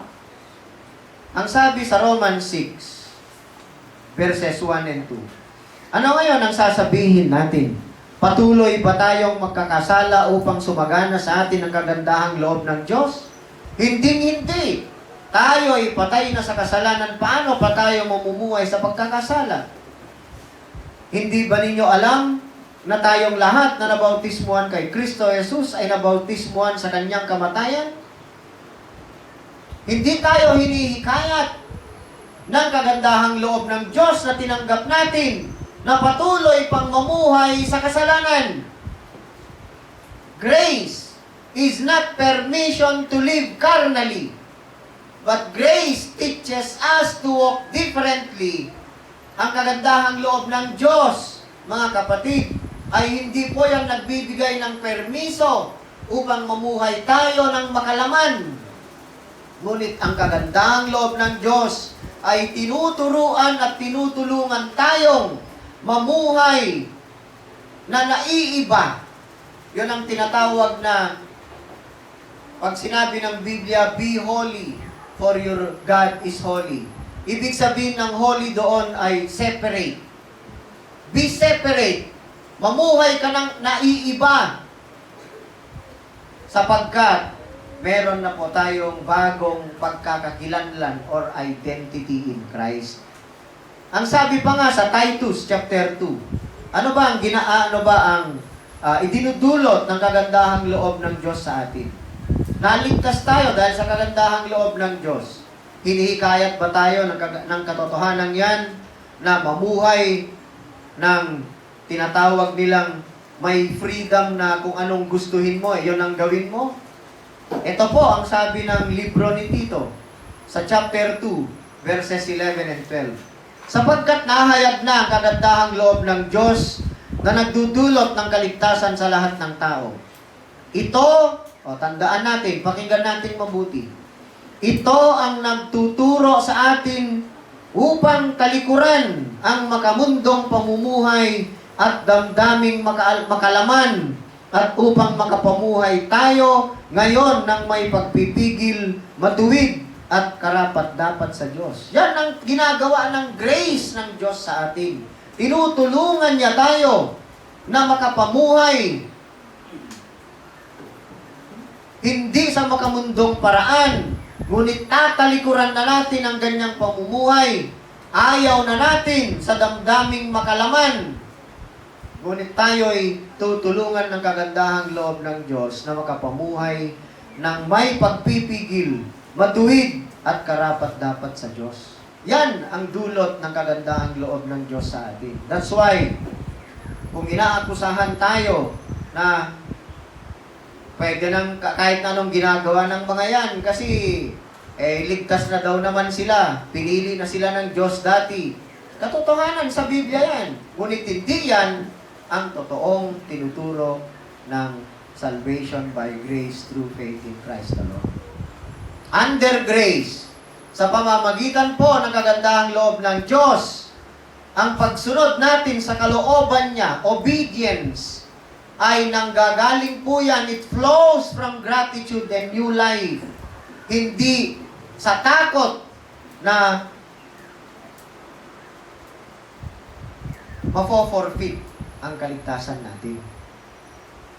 Ang sabi sa Romans 6, verses 1 and 2. Ano ngayon ang sasabihin natin? Patuloy ba tayong magkakasala upang sumagana sa atin ang kagandahang loob ng Diyos? Hindi. Tayo'y patay na sa kasalanan. Paano pa tayo mamumuhay sa pagkakasala? Hindi ba ninyo alam na tayong lahat na nabautismuhan kay Kristo Jesus ay nabautismuhan sa kanyang kamatayan? Hindi tayo hinihikayat ng kagandahang loob ng Diyos na tinanggap natin na patuloy pang mamuhay sa kasalanan. Grace is not permission to live carnally, but grace teaches us to walk differently. Ang kagandahang loob ng Diyos, mga kapatid, ay hindi po yung nagbibigay ng permiso upang mamuhay tayo ng makalaman. Ngunit ang kagandahang loob ng Diyos ay tinuturuan at tinutulungan tayong mamuhay na naiiba. Yun ang tinatawag na, pag sinabi ng Biblia, be holy, for your God is holy. Ibig sabihin ng holy doon ay separate. Be separate. Mamuhay ka ng naiiba. Sapagkat meron na po tayong bagong pagkakakilanlan or identity in Christ. Ang sabi pa nga sa Titus chapter 2, ano ba ang idinudulot ng kagandahang loob ng Diyos sa atin? Naligtas tayo dahil sa kagandahang loob ng Diyos. Hinihikayat ba tayo ng katotohanan yan na mamuhay ng tinatawag nilang may freedom na kung anong gustuhin mo, yun ang gawin mo? Ito po ang sabi ng libro ni Tito sa chapter 2, verses 11 and 12. Sapagkat nahayag na ang kagandahang loob ng Diyos na nagdudulot ng kaligtasan sa lahat ng tao. Ito, o O, tandaan natin, pakinggan natin mabuti. Ito ang nagtuturo sa atin upang talikuran ang makamundong pamumuhay at damdaming makalaman at upang makapamuhay tayo ngayon ng may pagpipigil, matuwid at karapat-dapat sa Diyos. Yan ang ginagawa ng grace ng Diyos sa atin. Tinutulungan niya tayo na makapamuhay hindi sa makamundong paraan, ngunit tatalikuran na natin ang ganyang pamumuhay. Ayaw na natin sa damdaming makalaman. Ngunit tayo'y tutulungan ng kagandahang loob ng Diyos na makapamuhay ng may pagpipigil, matuwid at karapat-dapat sa Diyos. Yan ang dulot ng kagandahang loob ng Diyos sa atin. That's why, kung inaakusahan tayo na pwede nang kahit anong ginagawa ng mga yan kasi ligtas na daw naman sila. Pinili na sila ng Diyos dati. Katotohanan sa Biblia yan. Ngunit hindi yan ang totoong tinuturo ng salvation by grace through faith in Christ alone. Under grace, sa pamamagitan po ng kagandahang loob ng Diyos, ang pagsunod natin sa kalooban niya, obedience, ay nanggagaling po yan. It flows from gratitude and new life. Hindi sa takot na mafo-forfeit ang kaligtasan natin.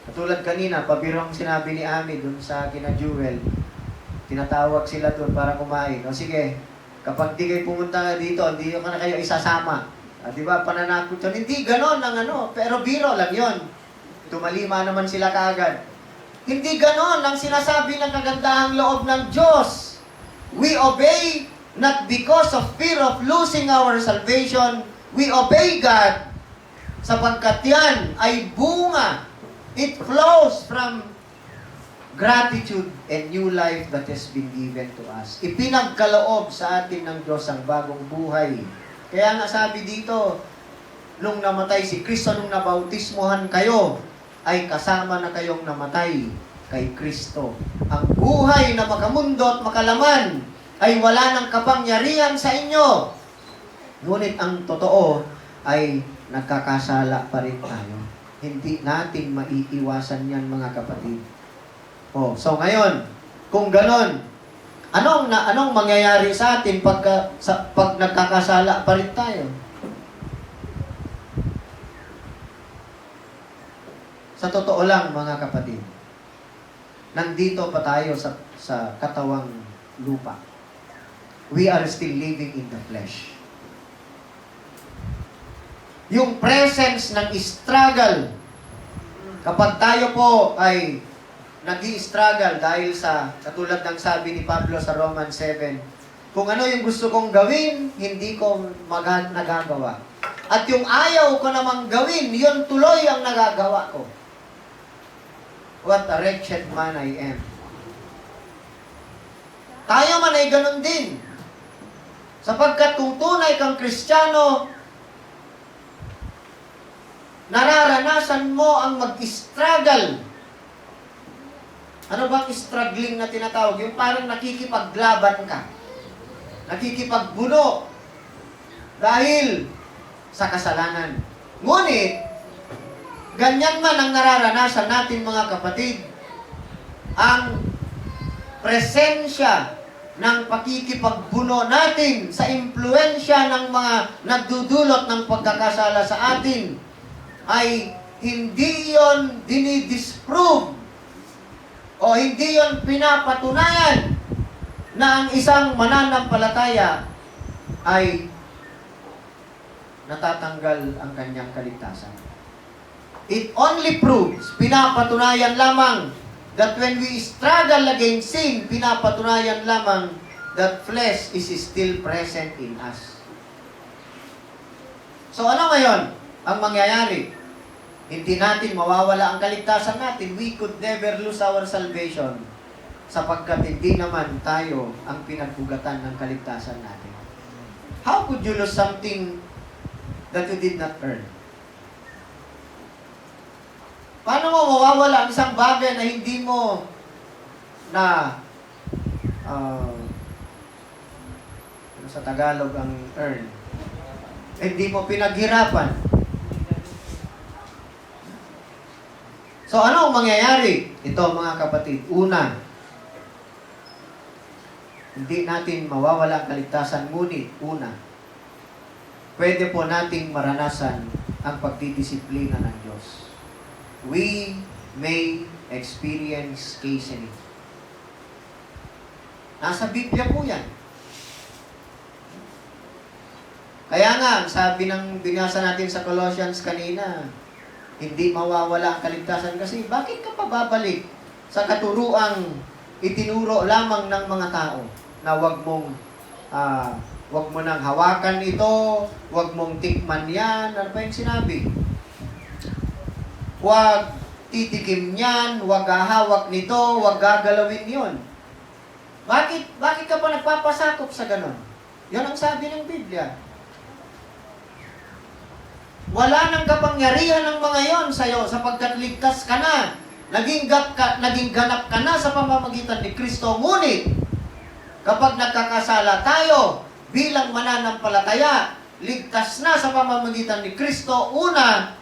Katulad kanina, pabirong sinabi ni Ami dun sa kina Jewel, tinatawag sila dun para kumain. O sige, kapag di kayo pumunta dito, hindi ka na kayo isasama. Di ba, pananakot yun. Hindi ganon ang pero biro lang yon. Tumalima naman sila kaagad. Hindi ganon ang sinasabi ng kagandahang loob ng Diyos. We obey not because of fear of losing our salvation. We obey God sapagkat yan ay bunga. It flows from gratitude and new life that has been given to us. Ipinagkaloob sa atin ng Diyos ang bagong buhay. Kaya nga sabi dito, nung namatay si Kristo, nung nabautismohan kayo, ay kasama na kayong namatay kay Kristo. Ang buhay na makamundo at makalaman ay wala ng kapangyarihan sa inyo. Ngunit ang totoo ay nagkakasala pa rin tayo. Hindi natin maiiwasan yan, mga kapatid. So ngayon, kung ganon, anong mangyayari sa atin pag nagkakasala pa rin tayo? Sa totoo lang, mga kapatid, nandito pa tayo sa katawang lupa. We are still living in the flesh. Yung presence ng struggle, kapag tayo po ay nag-i-struggle dahil sa, katulad ng sabi ni Pablo sa Romans 7, kung ano yung gusto kong gawin, hindi ko nagagawa. At yung ayaw ko namang gawin, yun tuloy ang nagagawa ko. What a wretched man I am. Tayo man ay ganun din. Sapagkat kung tunay kang Kristiyano, nararanasan mo ang mag-struggle. Ano bang struggling na tinatawag? Yung parang nakikipaglaban ka. Nakikipagbuno. Dahil sa kasalanan. Ngunit, ganyan man ang nararanasan natin, mga kapatid, ang presensya ng pakikipagbuno natin sa impluensya ng mga nagdudulot ng pagkakasala sa atin ay hindi yon dinidisprove o hindi yon pinapatunayan na ang isang mananampalataya ay natatanggal ang kanyang kaligtasan. It only proves, pinapatunayan lamang that when we struggle against sin, pinapatunayan lamang that flesh is still present in us. So ano ngayon ang mangyayari? Hindi natin mawawala ang kaligtasan natin. We could never lose our salvation sapagkat hindi naman tayo ang pinagbugatan ng kaligtasan natin. How could you lose something that you did not earn? Paano mo mawawala ang isang bagay na hindi mo na ano sa Tagalog ang earn? Hindi mo pinaghirapan. So, ano ang mangyayari? Ito, mga kapatid. Una, hindi natin mawawala ang kaligtasan, ngunit, una, pwede po nating maranasan ang pagdidisiplina ng Diyos. We may experience chastening. Nasa Biblia po yan. Kaya nga, sabi ng binasa natin sa Colossians kanina, hindi mawawala ang kaligtasan kasi bakit ka pa babalik sa katuruang itinuro lamang ng mga tao na wag mo nang hawakan ito, wag mong tikman yan, ano pa yung sinabi? Wag titikim yan, wag hahawak nito, wag gagalawin yon. Bakit ka pa nagpapasakop sa ganon? Yan ang sabi ng Biblia. Wala nang kapangyarihan ng mga yon sa iyo sapagkat ligtas ka na. Naging ganap ka na sa pamamagitan ni Kristo. Ngunit, kapag nagkakasala tayo bilang mananampalataya, ligtas na sa pamamagitan ni Kristo, una,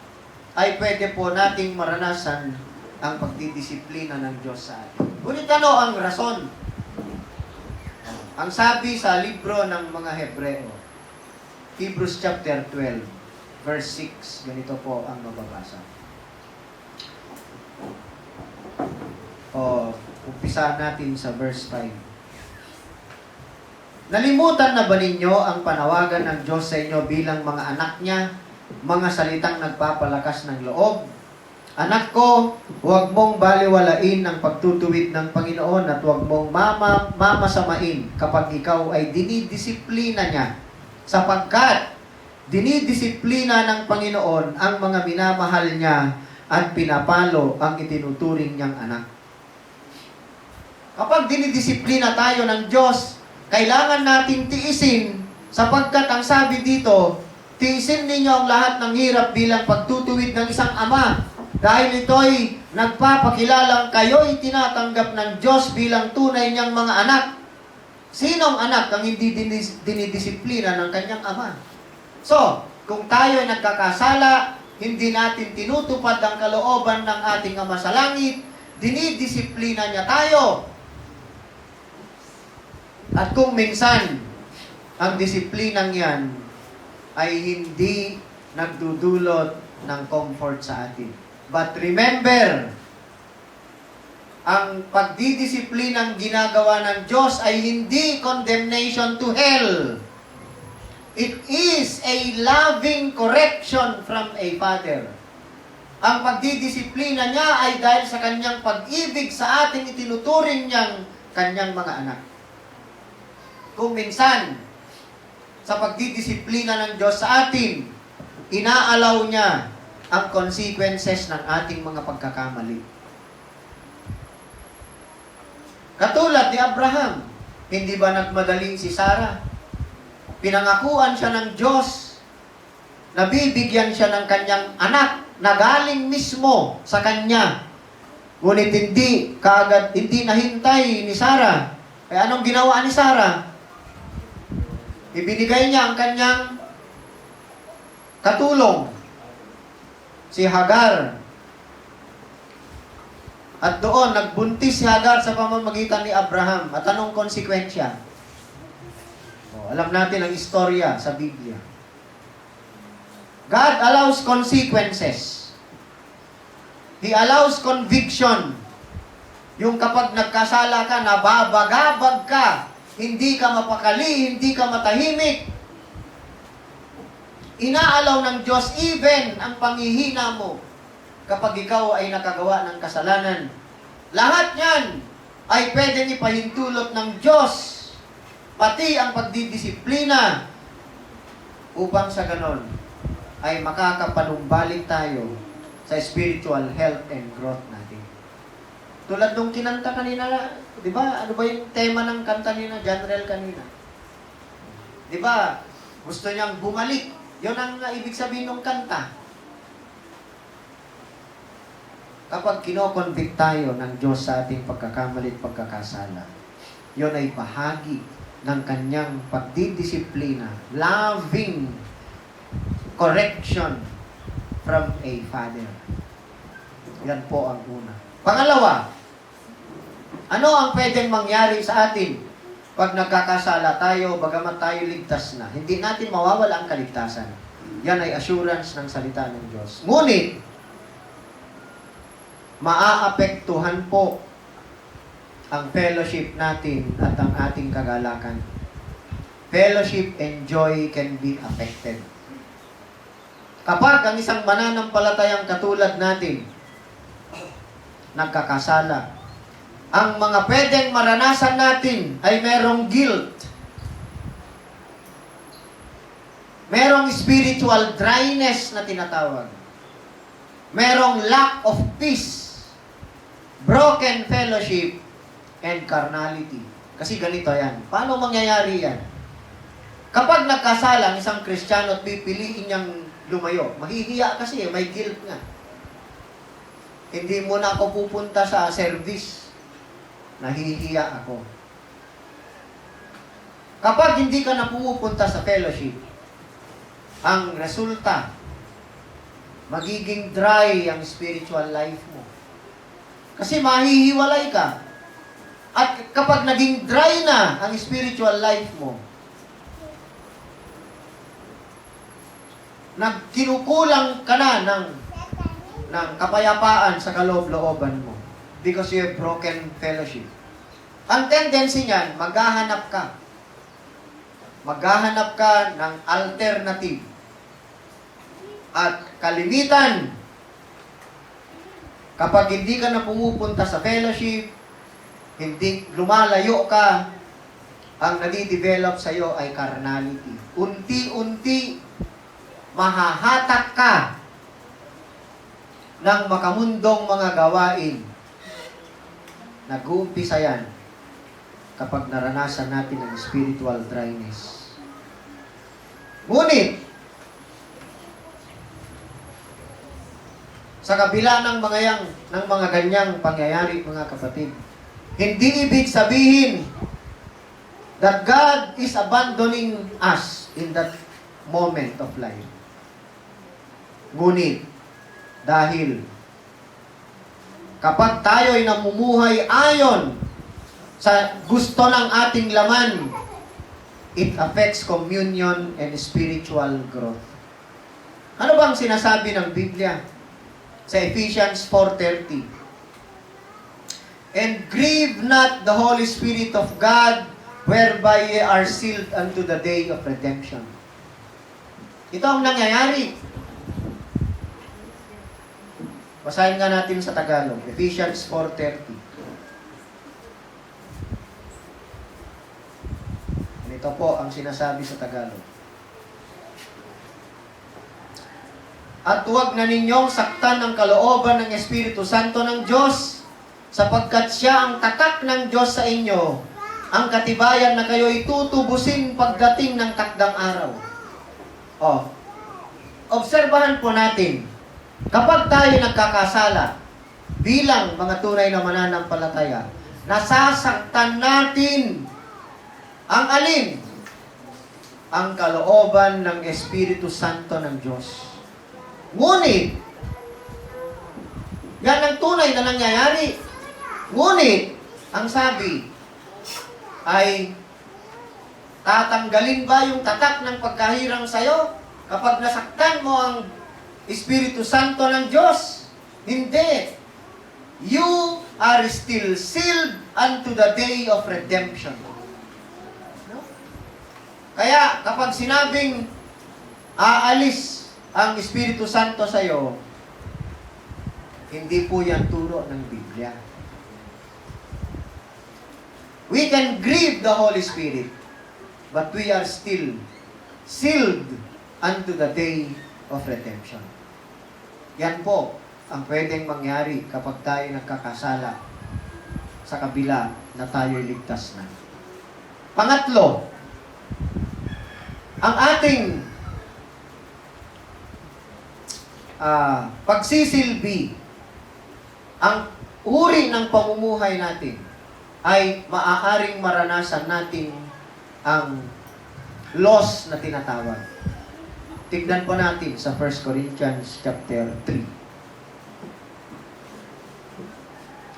ay pwede po nating maranasan ang pagdidisiplina ng Diyos sa atin. Ngunit ano ang rason? Ang sabi sa libro ng mga Hebreo, Hebrews chapter 12, verse 6, ganito po ang mababasa. Umpisa natin sa verse 5. Nalimutan na ba ninyo ang panawagan ng Diyos sa inyo bilang mga anak niya, mga salitang nagpapalakas ng loob? Anak ko, huwag mong baliwalain ang pagtutuwid ng Panginoon at huwag mong mamasamain kapag ikaw ay dinidisiplina niya, sapagkat dinidisiplina ng Panginoon ang mga minamahal niya at pinapalo ang itinuturing niyang anak. Kapag dinidisiplina tayo ng Diyos, kailangan nating tiisin sapagkat ang sabi dito, tiisin ninyo ang lahat ng hirap bilang pagtutuwid ng isang ama dahil ito'y nagpapakilalang kayo'y tinatanggap ng Diyos bilang tunay niyang mga anak. Sinong anak ang hindi dinidisiplina ng kanyang ama? So, kung tayo ay nagkakasala, hindi natin tinutupad ang kalooban ng ating Ama sa langit, dinidisiplina niya tayo. At kung minsan, ang disiplinang yan ay hindi nagdudulot ng comfort sa atin. But remember, ang pagdidisiplinang ginagawa ng Diyos ay hindi condemnation to hell. It is a loving correction from a father. Ang pagdidisiplina niya ay dahil sa kanyang pag-ibig sa ating itinuturing niyang kanyang mga anak. Kung minsan, sa pagdidisiplina ng Diyos sa atin, inaalaw niya ang consequences ng ating mga pagkakamali. Katulad ni Abraham, hindi ba nagmadaling si Sarah? Pinangakuan siya ng Diyos, nabibigyan siya ng kanyang anak na galing mismo sa kanya. Ngunit hindi nahintay ni Sarah. Kaya anong ginawa ni Sarah? Ibinigay niya ang kanyang katulong, si Hagar. At doon, nagbuntis si Hagar sa pamamagitan ni Abraham. At anong konsekwensya? Alam natin ang istorya sa Biblia. God allows consequences. He allows conviction. Yung kapag nagkasala ka, nababagabag ka, hindi ka mapakali, hindi ka matahimik, inaalaw ng Diyos even ang panghihina mo kapag ikaw ay nakagawa ng kasalanan. Lahat yan ay pwedeng ipahintulot ng Diyos, pati ang pagdidisiplina, upang sa ganon ay makakapanumbalik tayo sa spiritual health and growth natin. Tulad nung kinanta kanina, di ba? Ano ba yung tema ng kanta nila, General kanina? Di ba? Gusto niyang bumalik. Yun ang ibig sabihin ng kanta. kapag kinoconvict tayo ng Diyos sa ating pagkakamali at pagkakasala, yun ay bahagi ng kanyang pagdidisiplina, loving correction from a father. Yan po ang una. Pangalawa, ano ang pwedeng mangyari sa atin pag nagkakasala tayo, bagamat tayo ligtas na? Hindi natin mawawala ang kaligtasan. Yan ay assurance ng salita ng Diyos. Ngunit, maaapektuhan po ang fellowship natin at ang ating kagalakan. Fellowship and joy can be affected. Kapag ang isang mananampalatayang katulad natin nagkakasala, ang mga pwedeng maranasan natin ay merong guilt, merong spiritual dryness na tinatawag, merong lack of peace, broken fellowship, and carnality. Kasi ganito yan. Paano mangyayari yan? Kapag nagkasala ang isang Kristiyano at pipiliin niyang lumayo, mahihiya kasi may guilt nga. Hindi mo na ako pupunta sa service. Nahihiya ako. Kapag hindi ka na pumupunta sa fellowship, ang resulta, magiging dry ang spiritual life mo. Kasi mahihiwalay ka. At kapag naging dry na ang spiritual life mo, kinukulang ka na ng kapayapaan sa kaloob-looban mo because you have broken fellowship. Ang tendency niyan, maghahanap ka. Maghahanap ka ng alternative. At kalimitan, kapag hindi ka na pumupunta sa fellowship, hindi lumalayo ka, ang nadidevelop sa iyo ay carnality. Unti-unti, mahahatak ka ng makamundong mga gawain. Nag-uumpisa yan kapag naranasan natin ang spiritual dryness. Ngunit, sa kabila ng mga ganyang pangyayari, mga kapatid, hindi ibig sabihin that God is abandoning us in that moment of life. Ngunit, dahil kapag tayo ay namumuhay ayon sa gusto ng ating laman, it affects communion and spiritual growth. Ano bang sinasabi ng Biblia? Sa Ephesians 4:30. And grieve not the Holy Spirit of God, whereby ye are sealed unto the day of redemption. Ito ang nangyayari. Basahin nga natin sa Tagalog. Ephesians 4:30. Ito po ang sinasabi sa Tagalog. At huwag na ninyong saktan ang kalooban ng Espiritu Santo ng Diyos, sapagkat siya ang tatak ng Diyos sa inyo, ang katibayan na kayo'y tutubusin pagdating ng takdang araw. Obserbahan po natin, kapag tayo nagkakasala, bilang mga tunay na mananampalataya, nasasaktan natin ang alin? Ang kalooban ng Espiritu Santo ng Diyos. Ngunit, yan ang tunay na nangyayari. Ngunit, ang sabi ay, tatanggalin ba yung tatak ng pagkahirang sa'yo kapag nasaktan mo ang Espiritu Santo ng Diyos? Hindi. You are still sealed unto the day of redemption. No? Kaya, kapag sinabing aalis ang Espiritu Santo sa iyo, hindi po yan turo ng Biblia. We can grieve the Holy Spirit, but we are still sealed unto the day of redemption. Yan po ang pwedeng mangyari kapag tayo nagkakasala sa kabila na tayo'y ligtas na. Pangatlo, ang ating pagsisilbi ang uri ng pamumuhay natin ay maaaring maranasan natin ang loss na tinatawag. Tignan po natin sa 1 Corinthians chapter 3.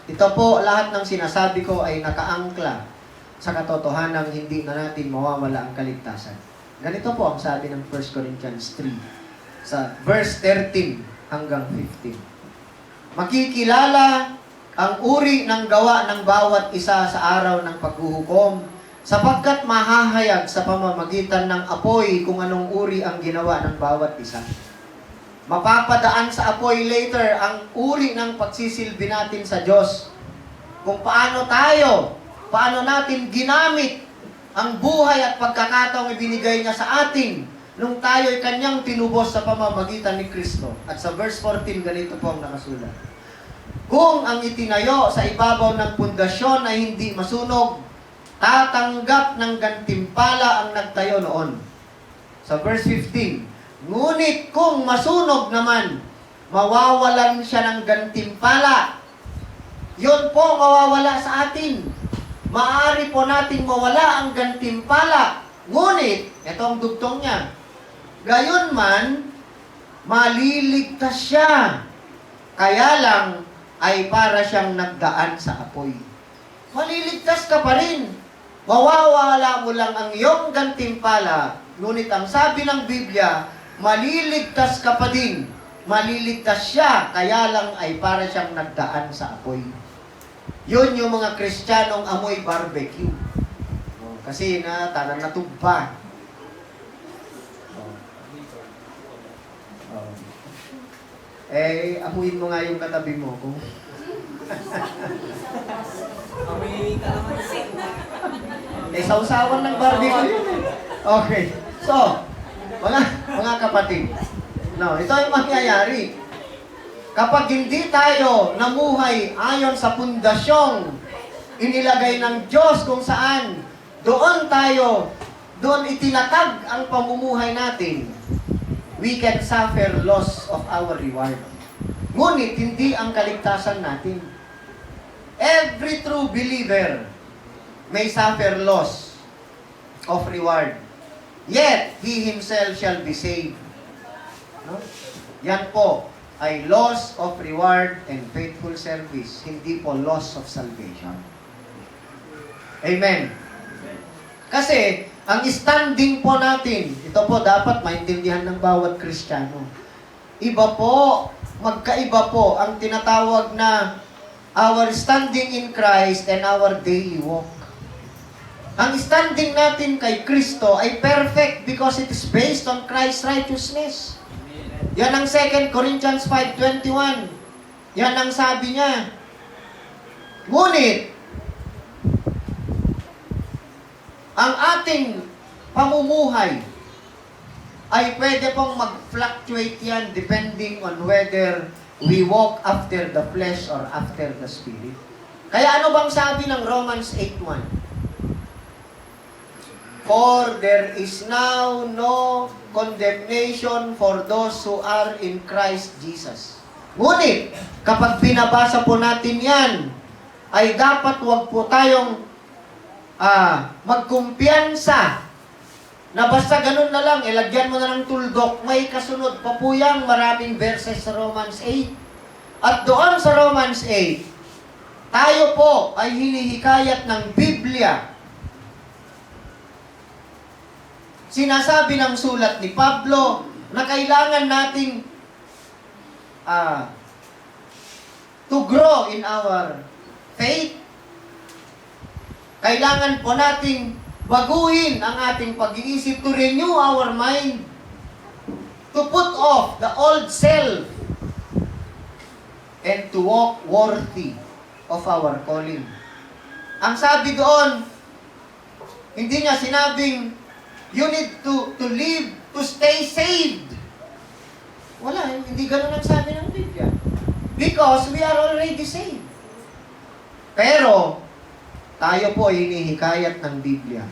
Ito po, lahat ng sinasabi ko ay nakaangkla sa katotohanang hindi na natin mawawala ang kaligtasan. Ganito po ang sabi ng 1 Corinthians 3 sa verse 13 hanggang 15. Makikilala ang uri ng gawa ng bawat isa sa araw ng paghuhukom, sapagkat mahahayag sa pamamagitan ng apoy kung anong uri ang ginawa ng bawat isa. Mapapadaan sa apoy later ang uri ng pagsisilbi natin sa Diyos. Kung paano natin ginamit ang buhay at pagkakataong ibinigay niya sa atin nung tayo'y kanyang tinubos sa pamamagitan ni Kristo. At sa verse 14, ganito po ang nakasulat. Kung ang itinayo sa ibabaw ng pundasyon ay hindi masunog, tatanggap ng gantimpala ang nagtayo noon. Sa verse 15, ngunit kung masunog naman, mawawalan siya ng gantimpala. Yun po mawawala sa atin. Maaari po nating mawala ang gantimpala. Ngunit, ito ang dugtong niya, gayon man, maliligtas siya. Kaya lang, ay para siyang nagdaan sa apoy. Maliligtas ka pa rin. Mawawala mo lang ang iyong gantimpala. Ngunit ang sabi ng Biblia, maliligtas ka pa din. Maliligtas siya, kaya lang ay para siyang nagdaan sa apoy. Yun yung mga Kristiyanong amoy barbecue. Kasi tanan natugba. Amuin mo nga yung katabi mo. Kung sausawan ng barbecue yun eh. Okay. So, mga kapatid, ito yung mangyayari. Kapag hindi tayo namuhay ayon sa pundasyong inilagay ng Diyos kung saan doon itinatag ang pamumuhay natin, we can suffer loss of our reward. Ngunit hindi ang kaligtasan natin. Every true believer may suffer loss of reward. Yet, he himself shall be saved. No? Yan po ay loss of reward and faithful service, hindi po loss of salvation. Amen. Kasi, ang standing po natin, ito po dapat maintindihan ng bawat Kristiyano. Magkaiba po ang tinatawag na our standing in Christ and our daily walk. Ang standing natin kay Kristo ay perfect because it is based on Christ's righteousness. Yan ang 2 Corinthians 5:21. Yan ang sabi niya. Ngunit, ang ating pamumuhay ay pwede pong mag-fluctuate yan depending on whether we walk after the flesh or after the Spirit. Kaya ano bang sabi ng Romans 8:1? For there is now no condemnation for those who are in Christ Jesus. Ngunit, kapag binabasa po natin yan, ay dapat wag po tayong magkumpiyansa na basta ganun na lang, ilagyan mo na ng tuldok, may kasunod pa po yan, maraming verses sa Romans 8. At doon sa Romans 8, tayo po ay hinihikayat ng Biblia. Sinasabi ng sulat ni Pablo na kailangan nating to grow in our faith. Kailangan po nating baguhin ang ating pag-iisip, to renew our mind, to put off the old self, and to walk worthy of our calling. Ang sabi doon, hindi niya sinabing, you need to live, to stay saved. Wala, hindi ganun ang sabi ng Biblia. Because we are already saved. Pero, tayo po ay hinihikayat ng Biblia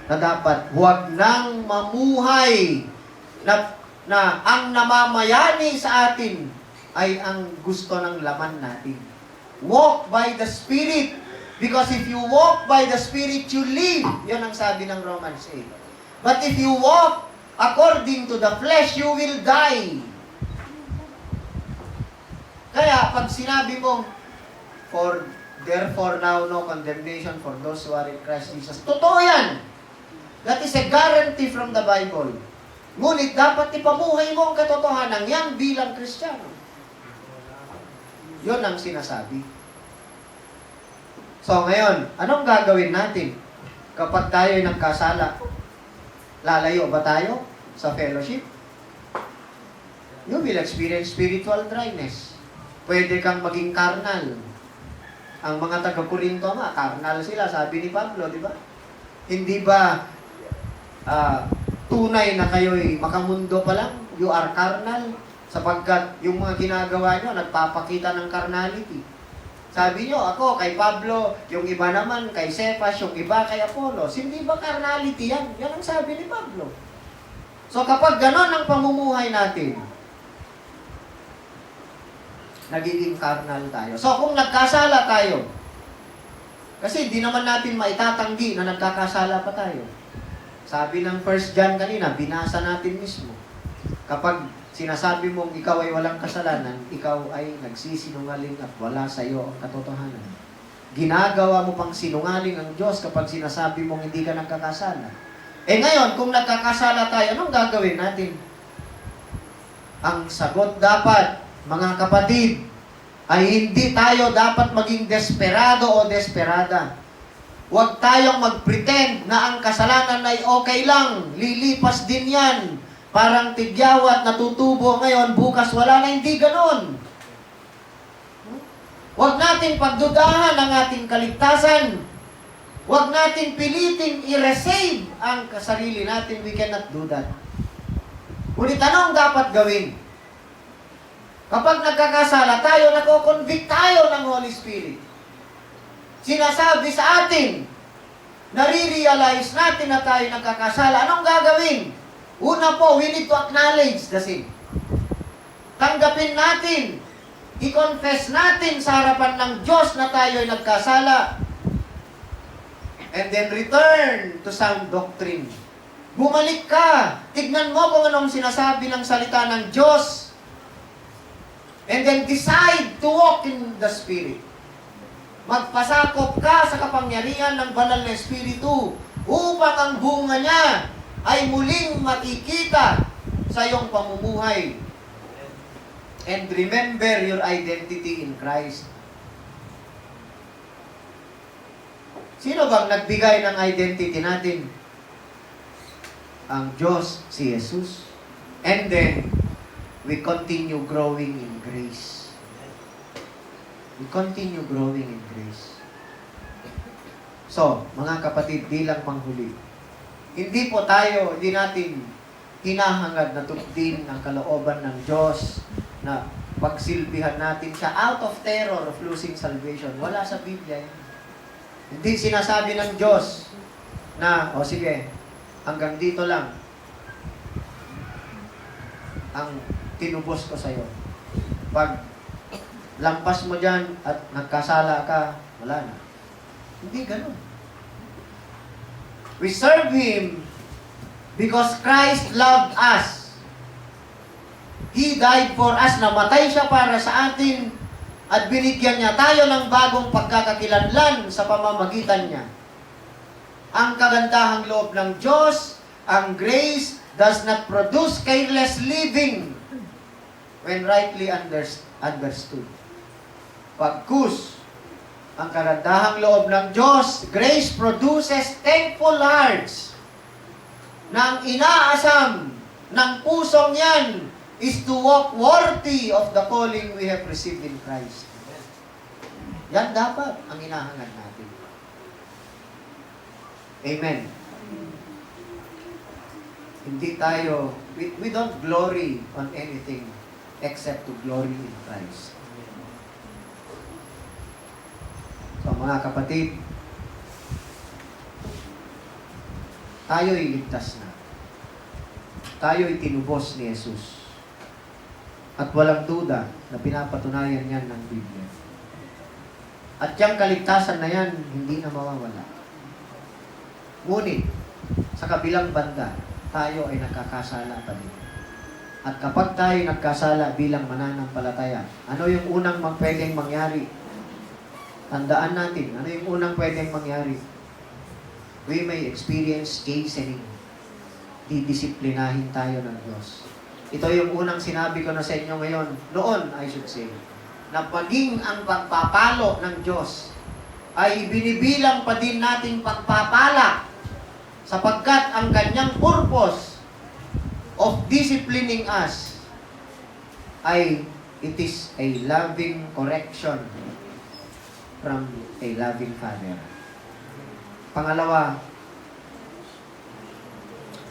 na dapat huwag nang mamuhay na ang namamayani sa atin ay ang gusto ng laman natin. Walk by the Spirit. Because if you walk by the Spirit, you live. Yan ang sabi ng Romans 8. But if you walk according to the flesh, you will die. Kaya, pag sinabi mo, therefore now no condemnation for those who are in Christ Jesus. Totoo yan. That is a guarantee from the Bible. Ngunit dapat ipamuhay mo ang katotohanan yan bilang Kristiyano. Yun ang sinasabi. So ngayon, anong gagawin natin kapag tayo ay nagkasala? Lalayo ba tayo sa fellowship? You will experience spiritual dryness. Pwede kang maging carnal. Ang mga taga-Korinto nga, carnal sila, sabi ni Pablo, di ba? Hindi ba tunay na kayo'y makamundo pa lang? You are carnal? Sapagkat yung mga ginagawa nyo, nagpapakita ng carnality. Sabi nyo, ako, kay Pablo, yung iba naman, kay Cephas, yung iba, kay Apollos. Hindi ba carnality yan? Yan ang sabi ni Pablo. So kapag ganon ang pamumuhay natin, nagiging carnal tayo. So kung nagkasala tayo, kasi di naman natin maitatanggi na nagkakasala pa tayo. Sabi ng 1 John kanina, binasa natin mismo. Kapag sinasabi mong ikaw ay walang kasalanan, ikaw ay nagsisinungaling at wala sa iyo ang katotohanan. Ginagawa mo pang sinungaling ang Diyos kapag sinasabi mong hindi ka nagkakasala. Eh ngayon, kung nagkakasala tayo, anong gagawin natin? Ang sagot dapat, mga kapatid, ay hindi tayo dapat maging desperado o desperada. Huwag tayong mag-pretend na ang kasalanan ay okay lang, lilipas din yan. Parang tigyawat, natutubo ngayon, bukas wala na, hindi ganon. Huwag nating pagdudahan ang ating kaligtasan. Huwag nating piliting i-resave ang sarili natin. We cannot do that. Ngunit anong dapat gawin? Kapag nagkakasala tayo, nako-convict tayo ng Holy Spirit. Sinasabi sa atin, nare-realize natin na tayo nagkakasala. Anong gagawin? Una po, we need to acknowledge the sin. Tanggapin natin, i-confess natin sa harapan ng Diyos na tayo ay nagkasala. And then return to sound doctrine. Bumalik ka. Tignan mo kung anong sinasabi ng salita ng Diyos. And then decide to walk in the Spirit. Magpasakop ka sa kapangyarihan ng banal na Espiritu upang ang bunga niya ay muling makikita sa iyong pamumuhay. And remember your identity in Christ. Sino bang nagbigay ng identity natin? Ang Diyos, si Jesus. And then, we continue growing in grace. We continue growing in grace. So, mga kapatid, bilang panghuli, hindi natin hinahangad na tupdin ang kalooban ng Diyos na pagsilbihan natin siya out of terror of losing salvation. Wala sa Biblia yan. Hindi sinasabi ng Diyos na, sige, hanggang dito lang ang tinubos ko sa'yo. Pag lampas mo dyan at nagkasala ka, wala na. Hindi ganun. We serve Him because Christ loved us. He died for us. Namatay siya para sa atin at binigyan niya tayo ng bagong pagkakakilanlan sa pamamagitan niya. Ang kagandahang loob ng Diyos, ang grace, does not produce careless living when rightly understood. Pagkus, ang kagandahang loob ng Diyos, grace produces thankful hearts na ang inaasam ng pusong yan is to walk worthy of the calling we have received in Christ. Yan dapat ang hinahangad natin. Amen. Hindi tayo, we don't glory on anything except to glory in Christ. So mga kapatid, tayo'y ligtas na. Tayo'y tinubos ni Jesus. At walang duda na pinapatunayan yan ng Biblia. At yung kaligtasan na yan, hindi na mawawala. Ngunit, sa kabilang banda, tayo ay nagkakasala pa din. At kapag tayo nagkasala bilang mananampalataya, ano yung unang pwedeng mangyari? Tandaan natin, ano yung unang pwedeng mangyari? We may experience chastening. Didisiplinahin tayo ng Diyos. Ito yung unang sinabi ko na sa inyo ngayon, noon, I should say, na paging ang pagpapalo ng Diyos ay binibilang pa din nating pagpapala sapagkat ang kanyang purpose of disciplining us ay it is a loving correction from a loving Father. Pangalawa,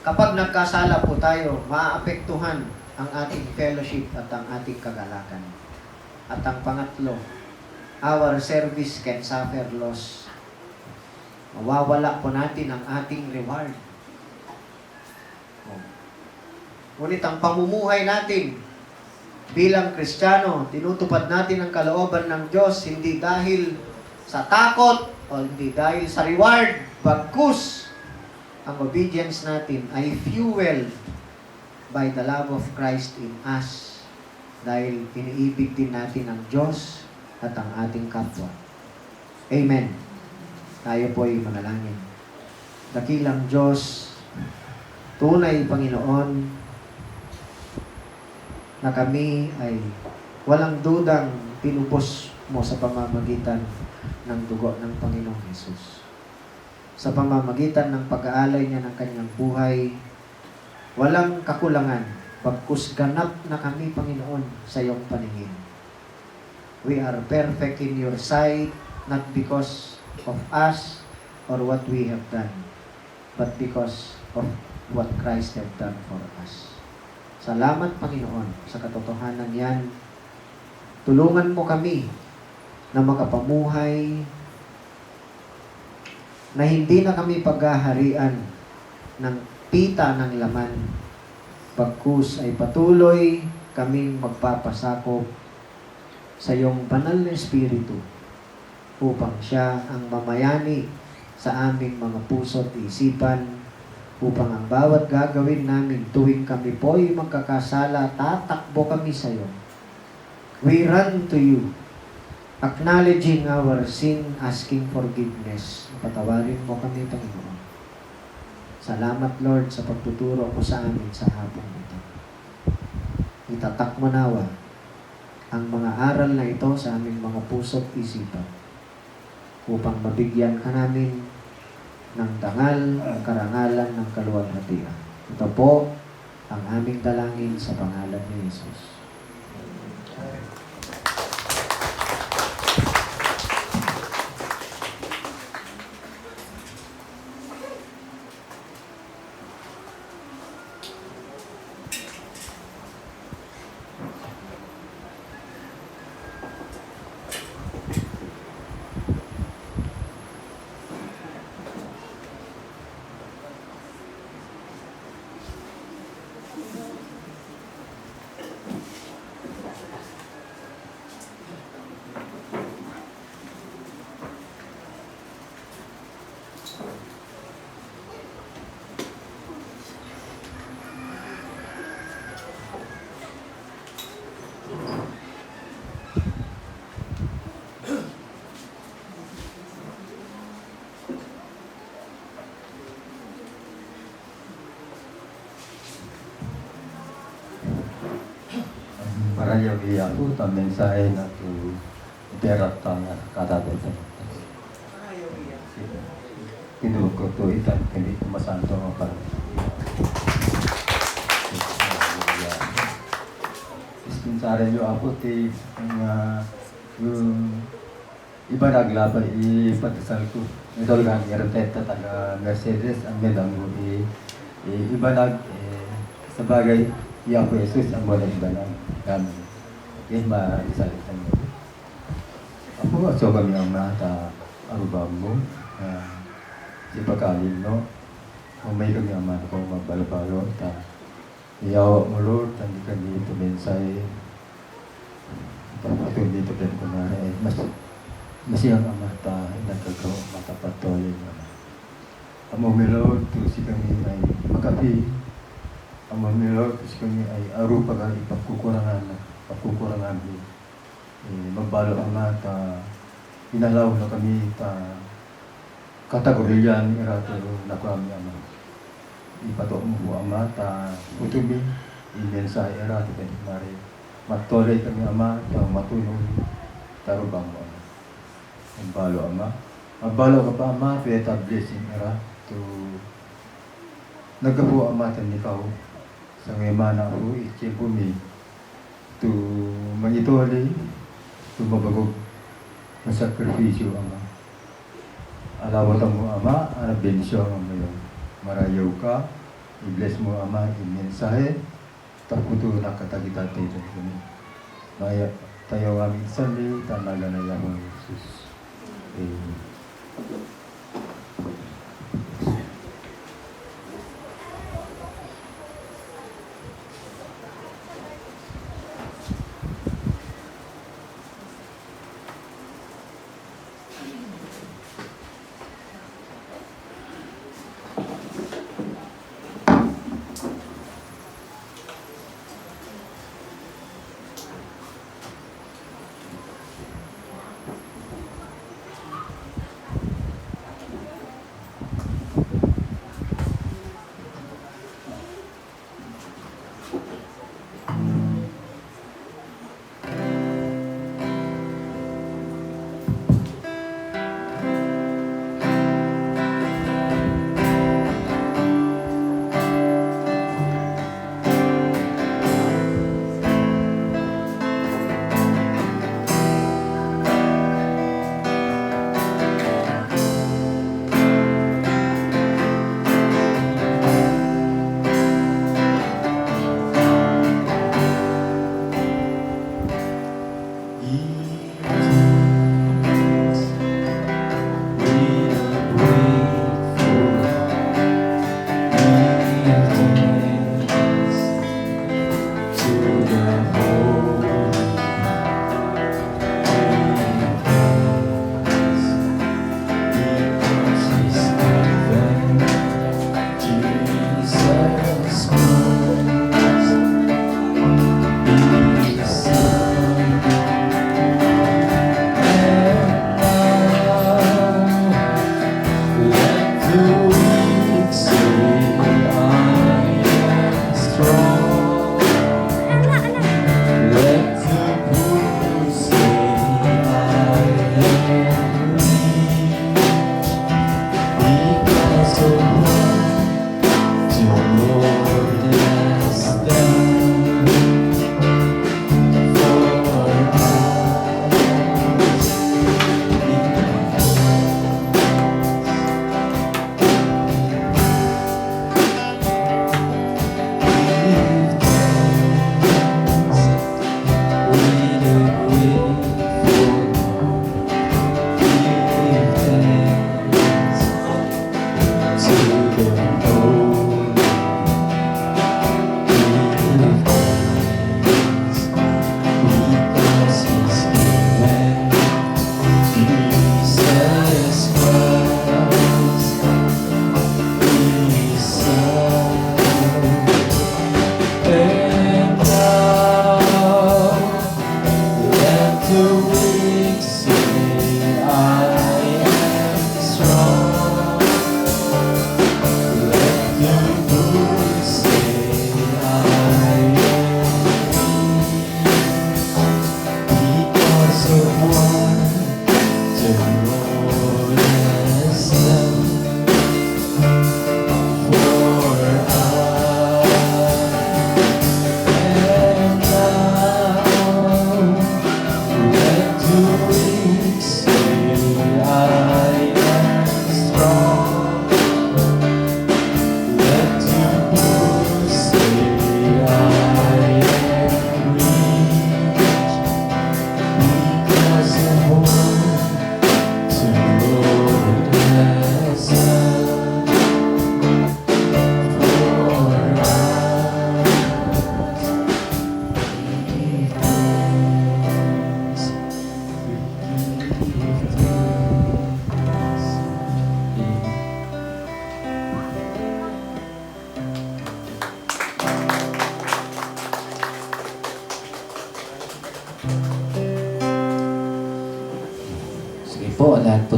kapag nagkasala po tayo, maapektuhan ang ating fellowship at ang ating kagalakan. At ang pangatlo, our service can suffer loss. Mawawala po natin ang ating reward. Ngunit ang pamumuhay natin bilang Kristiyano, tinutupad natin ang kalooban ng Diyos hindi dahil sa takot o hindi dahil sa reward, bagkus ang obedience natin ay fueled by the love of Christ in us dahil iniibig din natin ang Diyos at ang ating kapwa. Amen. Tayo po ay manalangin. Dakilang Diyos, tunay Panginoon, na kami ay walang dudang tinubos mo sa pamamagitan ng dugo ng Panginoong Hesus. Sa pamamagitan ng pag-aalay niya ng kanyang buhay, walang kakulangan, pagkus ganap na kami, Panginoon, sa iyong paningin. We are perfect in your sight, not because of us or what we have done, but because of what Christ have done for us. Salamat, Panginoon, sa katotohanan yan. Tulungan mo kami na makapamuhay na hindi na kami paghaharian ng pita ng laman. Pagkus ay patuloy kaming magpapasakop sa iyong banal na Espiritu upang siya ang mamayani sa aming mga puso at isipan upang ang bawat gagawin namin tuwing kami po'y magkakasala, tatakbo kami sa iyo. We run to you, acknowledging our sin, asking forgiveness. Patawarin mo kami, Panginoon. Salamat, Lord, sa pagtuturo mo sa amin sa hapong ito. Itatak mo nawa ang mga aral na ito sa aming mga puso at isipan upang mabigyan ka namin ng dangal, ng karangalan, ng kaluwalhatian. Ito po ang aming dalangin sa pangalan ni Jesus. Para yogi aku ta mensahe na tu derata na kata deta. Itu ko to itan kendi masanto apa. Istinsare yo aku ti ibadah glaba i patasalku. Idol gan ngerteta taga Mercedes ang medanggo ibadah sebagai yang Yesus ang boleh ibadah kami. Ini ma-isalitan mo. Ako nga, so kami ang mata arubang mo. Si pagkalin, no? Kung may kami ang mata kong magbalabalo, iyaw mo, Lord, hindi ka dito mensay. Pagpatuloy dito din ko na, mas Masiyang amata, nagkagawa matapatoy naman. Amo milod, si kami ay makapi. Amo milod, si kami ay arupa ka ipagkukurangan din. Magbalo ang mata, inalaw na kami ta kategoryan irato na kami ama. Ipatok mo po ang mata, utumi, imensahe irato kay mari. Matolay kami ama, ta matulong tarubang mo ama. Magbalo ama. Magbalo ka pa ama, feta blessing irato. Nagkapo ama tan ikaw sa ngaymana ko itche bumi to mangitoli to mabagog na sakripisyo ama. Alawatan mo ama, bensyo ang ngayon. Marayaw ka, i-bless mo ama, i-mensahe, taputo nakatagitate ito kami. Maya tayo aming sali, tanaga na yamon Jesus. Amen.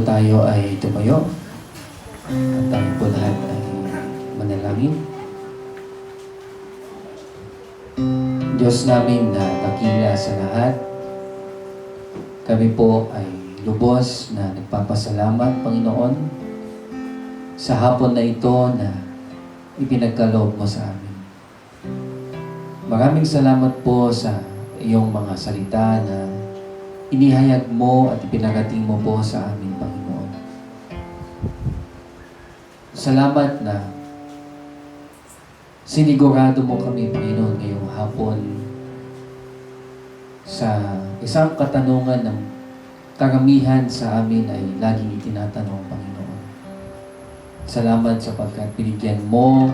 po tayo ay tumayo at tayo po lahat ay manalangin. Diyos namin na dakila sa lahat, kami po ay lubos na nagpapasalamat, Panginoon, sa hapon na ito na ipinagkaloob mo sa amin. Maraming salamat po sa iyong mga salita na inihayag mo at ipinarating mo po sa amin, Panginoon. Salamat na sinigurado mo kami, Panginoon, ngayong hapon sa isang katanungan ng karamihan sa amin ay laging itinatanong, Panginoon. Salamat sapagkat binigyan mo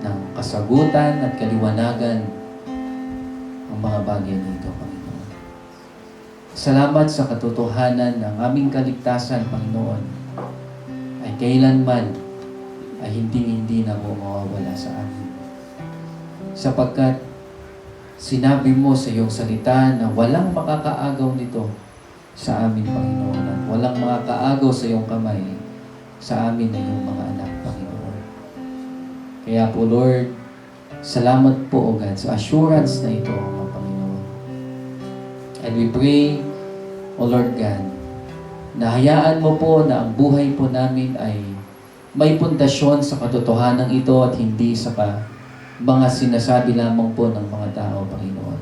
ng kasagutan at kaliwanagan ang mga bagay nito, Panginoon. Salamat sa katotohanan ng aming kaligtasan, Panginoon, ay kailanman ay hindi na mo mawawala sa amin. Sapagkat sinabi mo sa iyong salita na walang makakaagaw nito sa amin, Panginoon, at walang makakaagaw sa iyong kamay sa amin na iyong mga anak, Panginoon. Kaya po, Lord, salamat po, O God, sa assurance na ito, mga Panginoon. And we pray, O Lord God, na hayaan mo po na ang buhay po namin ay may pundasyon sa katotohanan ito at hindi sa mga sinasabi lamang po ng mga tao, Panginoon.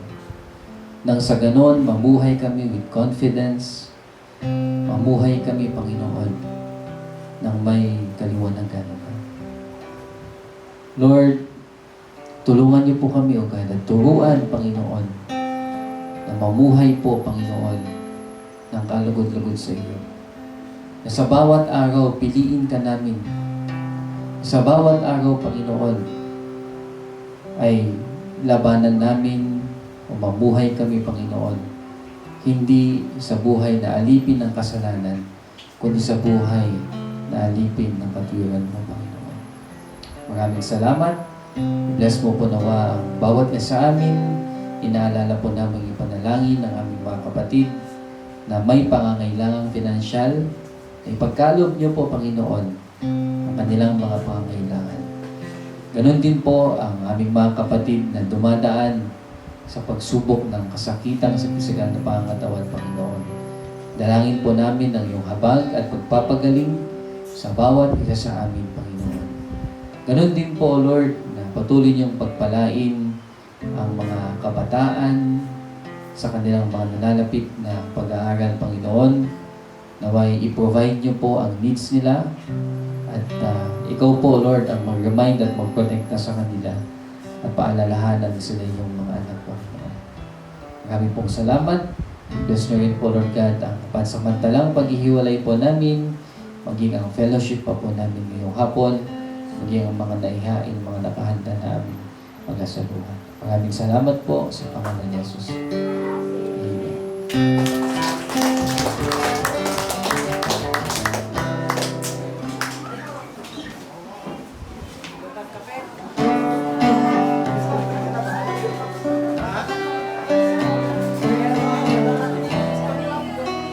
Nang sa ganon, mamuhay kami with confidence, mamuhay kami, Panginoon, ng may kaliwanagan. Lord, tulungan niyo po kami, O God, at turuan, Panginoon, na mamuhay po, Panginoon, ng kalugod-lugod sa iyo. Na sa bawat araw, piliin ka namin. Sa bawat araw, Panginoon, ay labanan namin o mabuhay kami, Panginoon. Hindi sa buhay na alipin ng kasalanan, kundi sa buhay na alipin ng katwiran mo, Panginoon. Maraming salamat. Bless mo po nawa ang bawat isa sa amin. Inaalala po namin ipanalangin ng aming mga kapatid na may pangangailangang pinansyal. Ipagkaloob niyo po, Panginoon, ang kanilang mga pangangailangan. Ganon din po ang aming mga kapatid na dumadaan sa pagsubok ng kasakitang sa physical na pangangatawan, Panginoon. Dalangin po namin ang iyong habag at pagpapagaling sa bawat isa sa amin, Panginoon. Ganon din po, Lord, na patuloy niyong pagpalain ang mga kabataan sa kanilang mga nananapit na pag-aaral, Panginoon. Naway i-provide niyo po ang needs nila at ikaw po, Lord, ang mag-remind at mag-protecta sa kanila at paalalahanan sila yung mga anak, Panginoon. Maraming pong salamat. Bless niyo rin po, Lord God, ang pansamantalang paghihiwalay po namin, maging ang fellowship pa po namin ngayong hapon, maging ang mga naihain, mga nakahanda na aming pagkasaluhan. Maraming salamat po sa pangalan ni Jesus. Amen.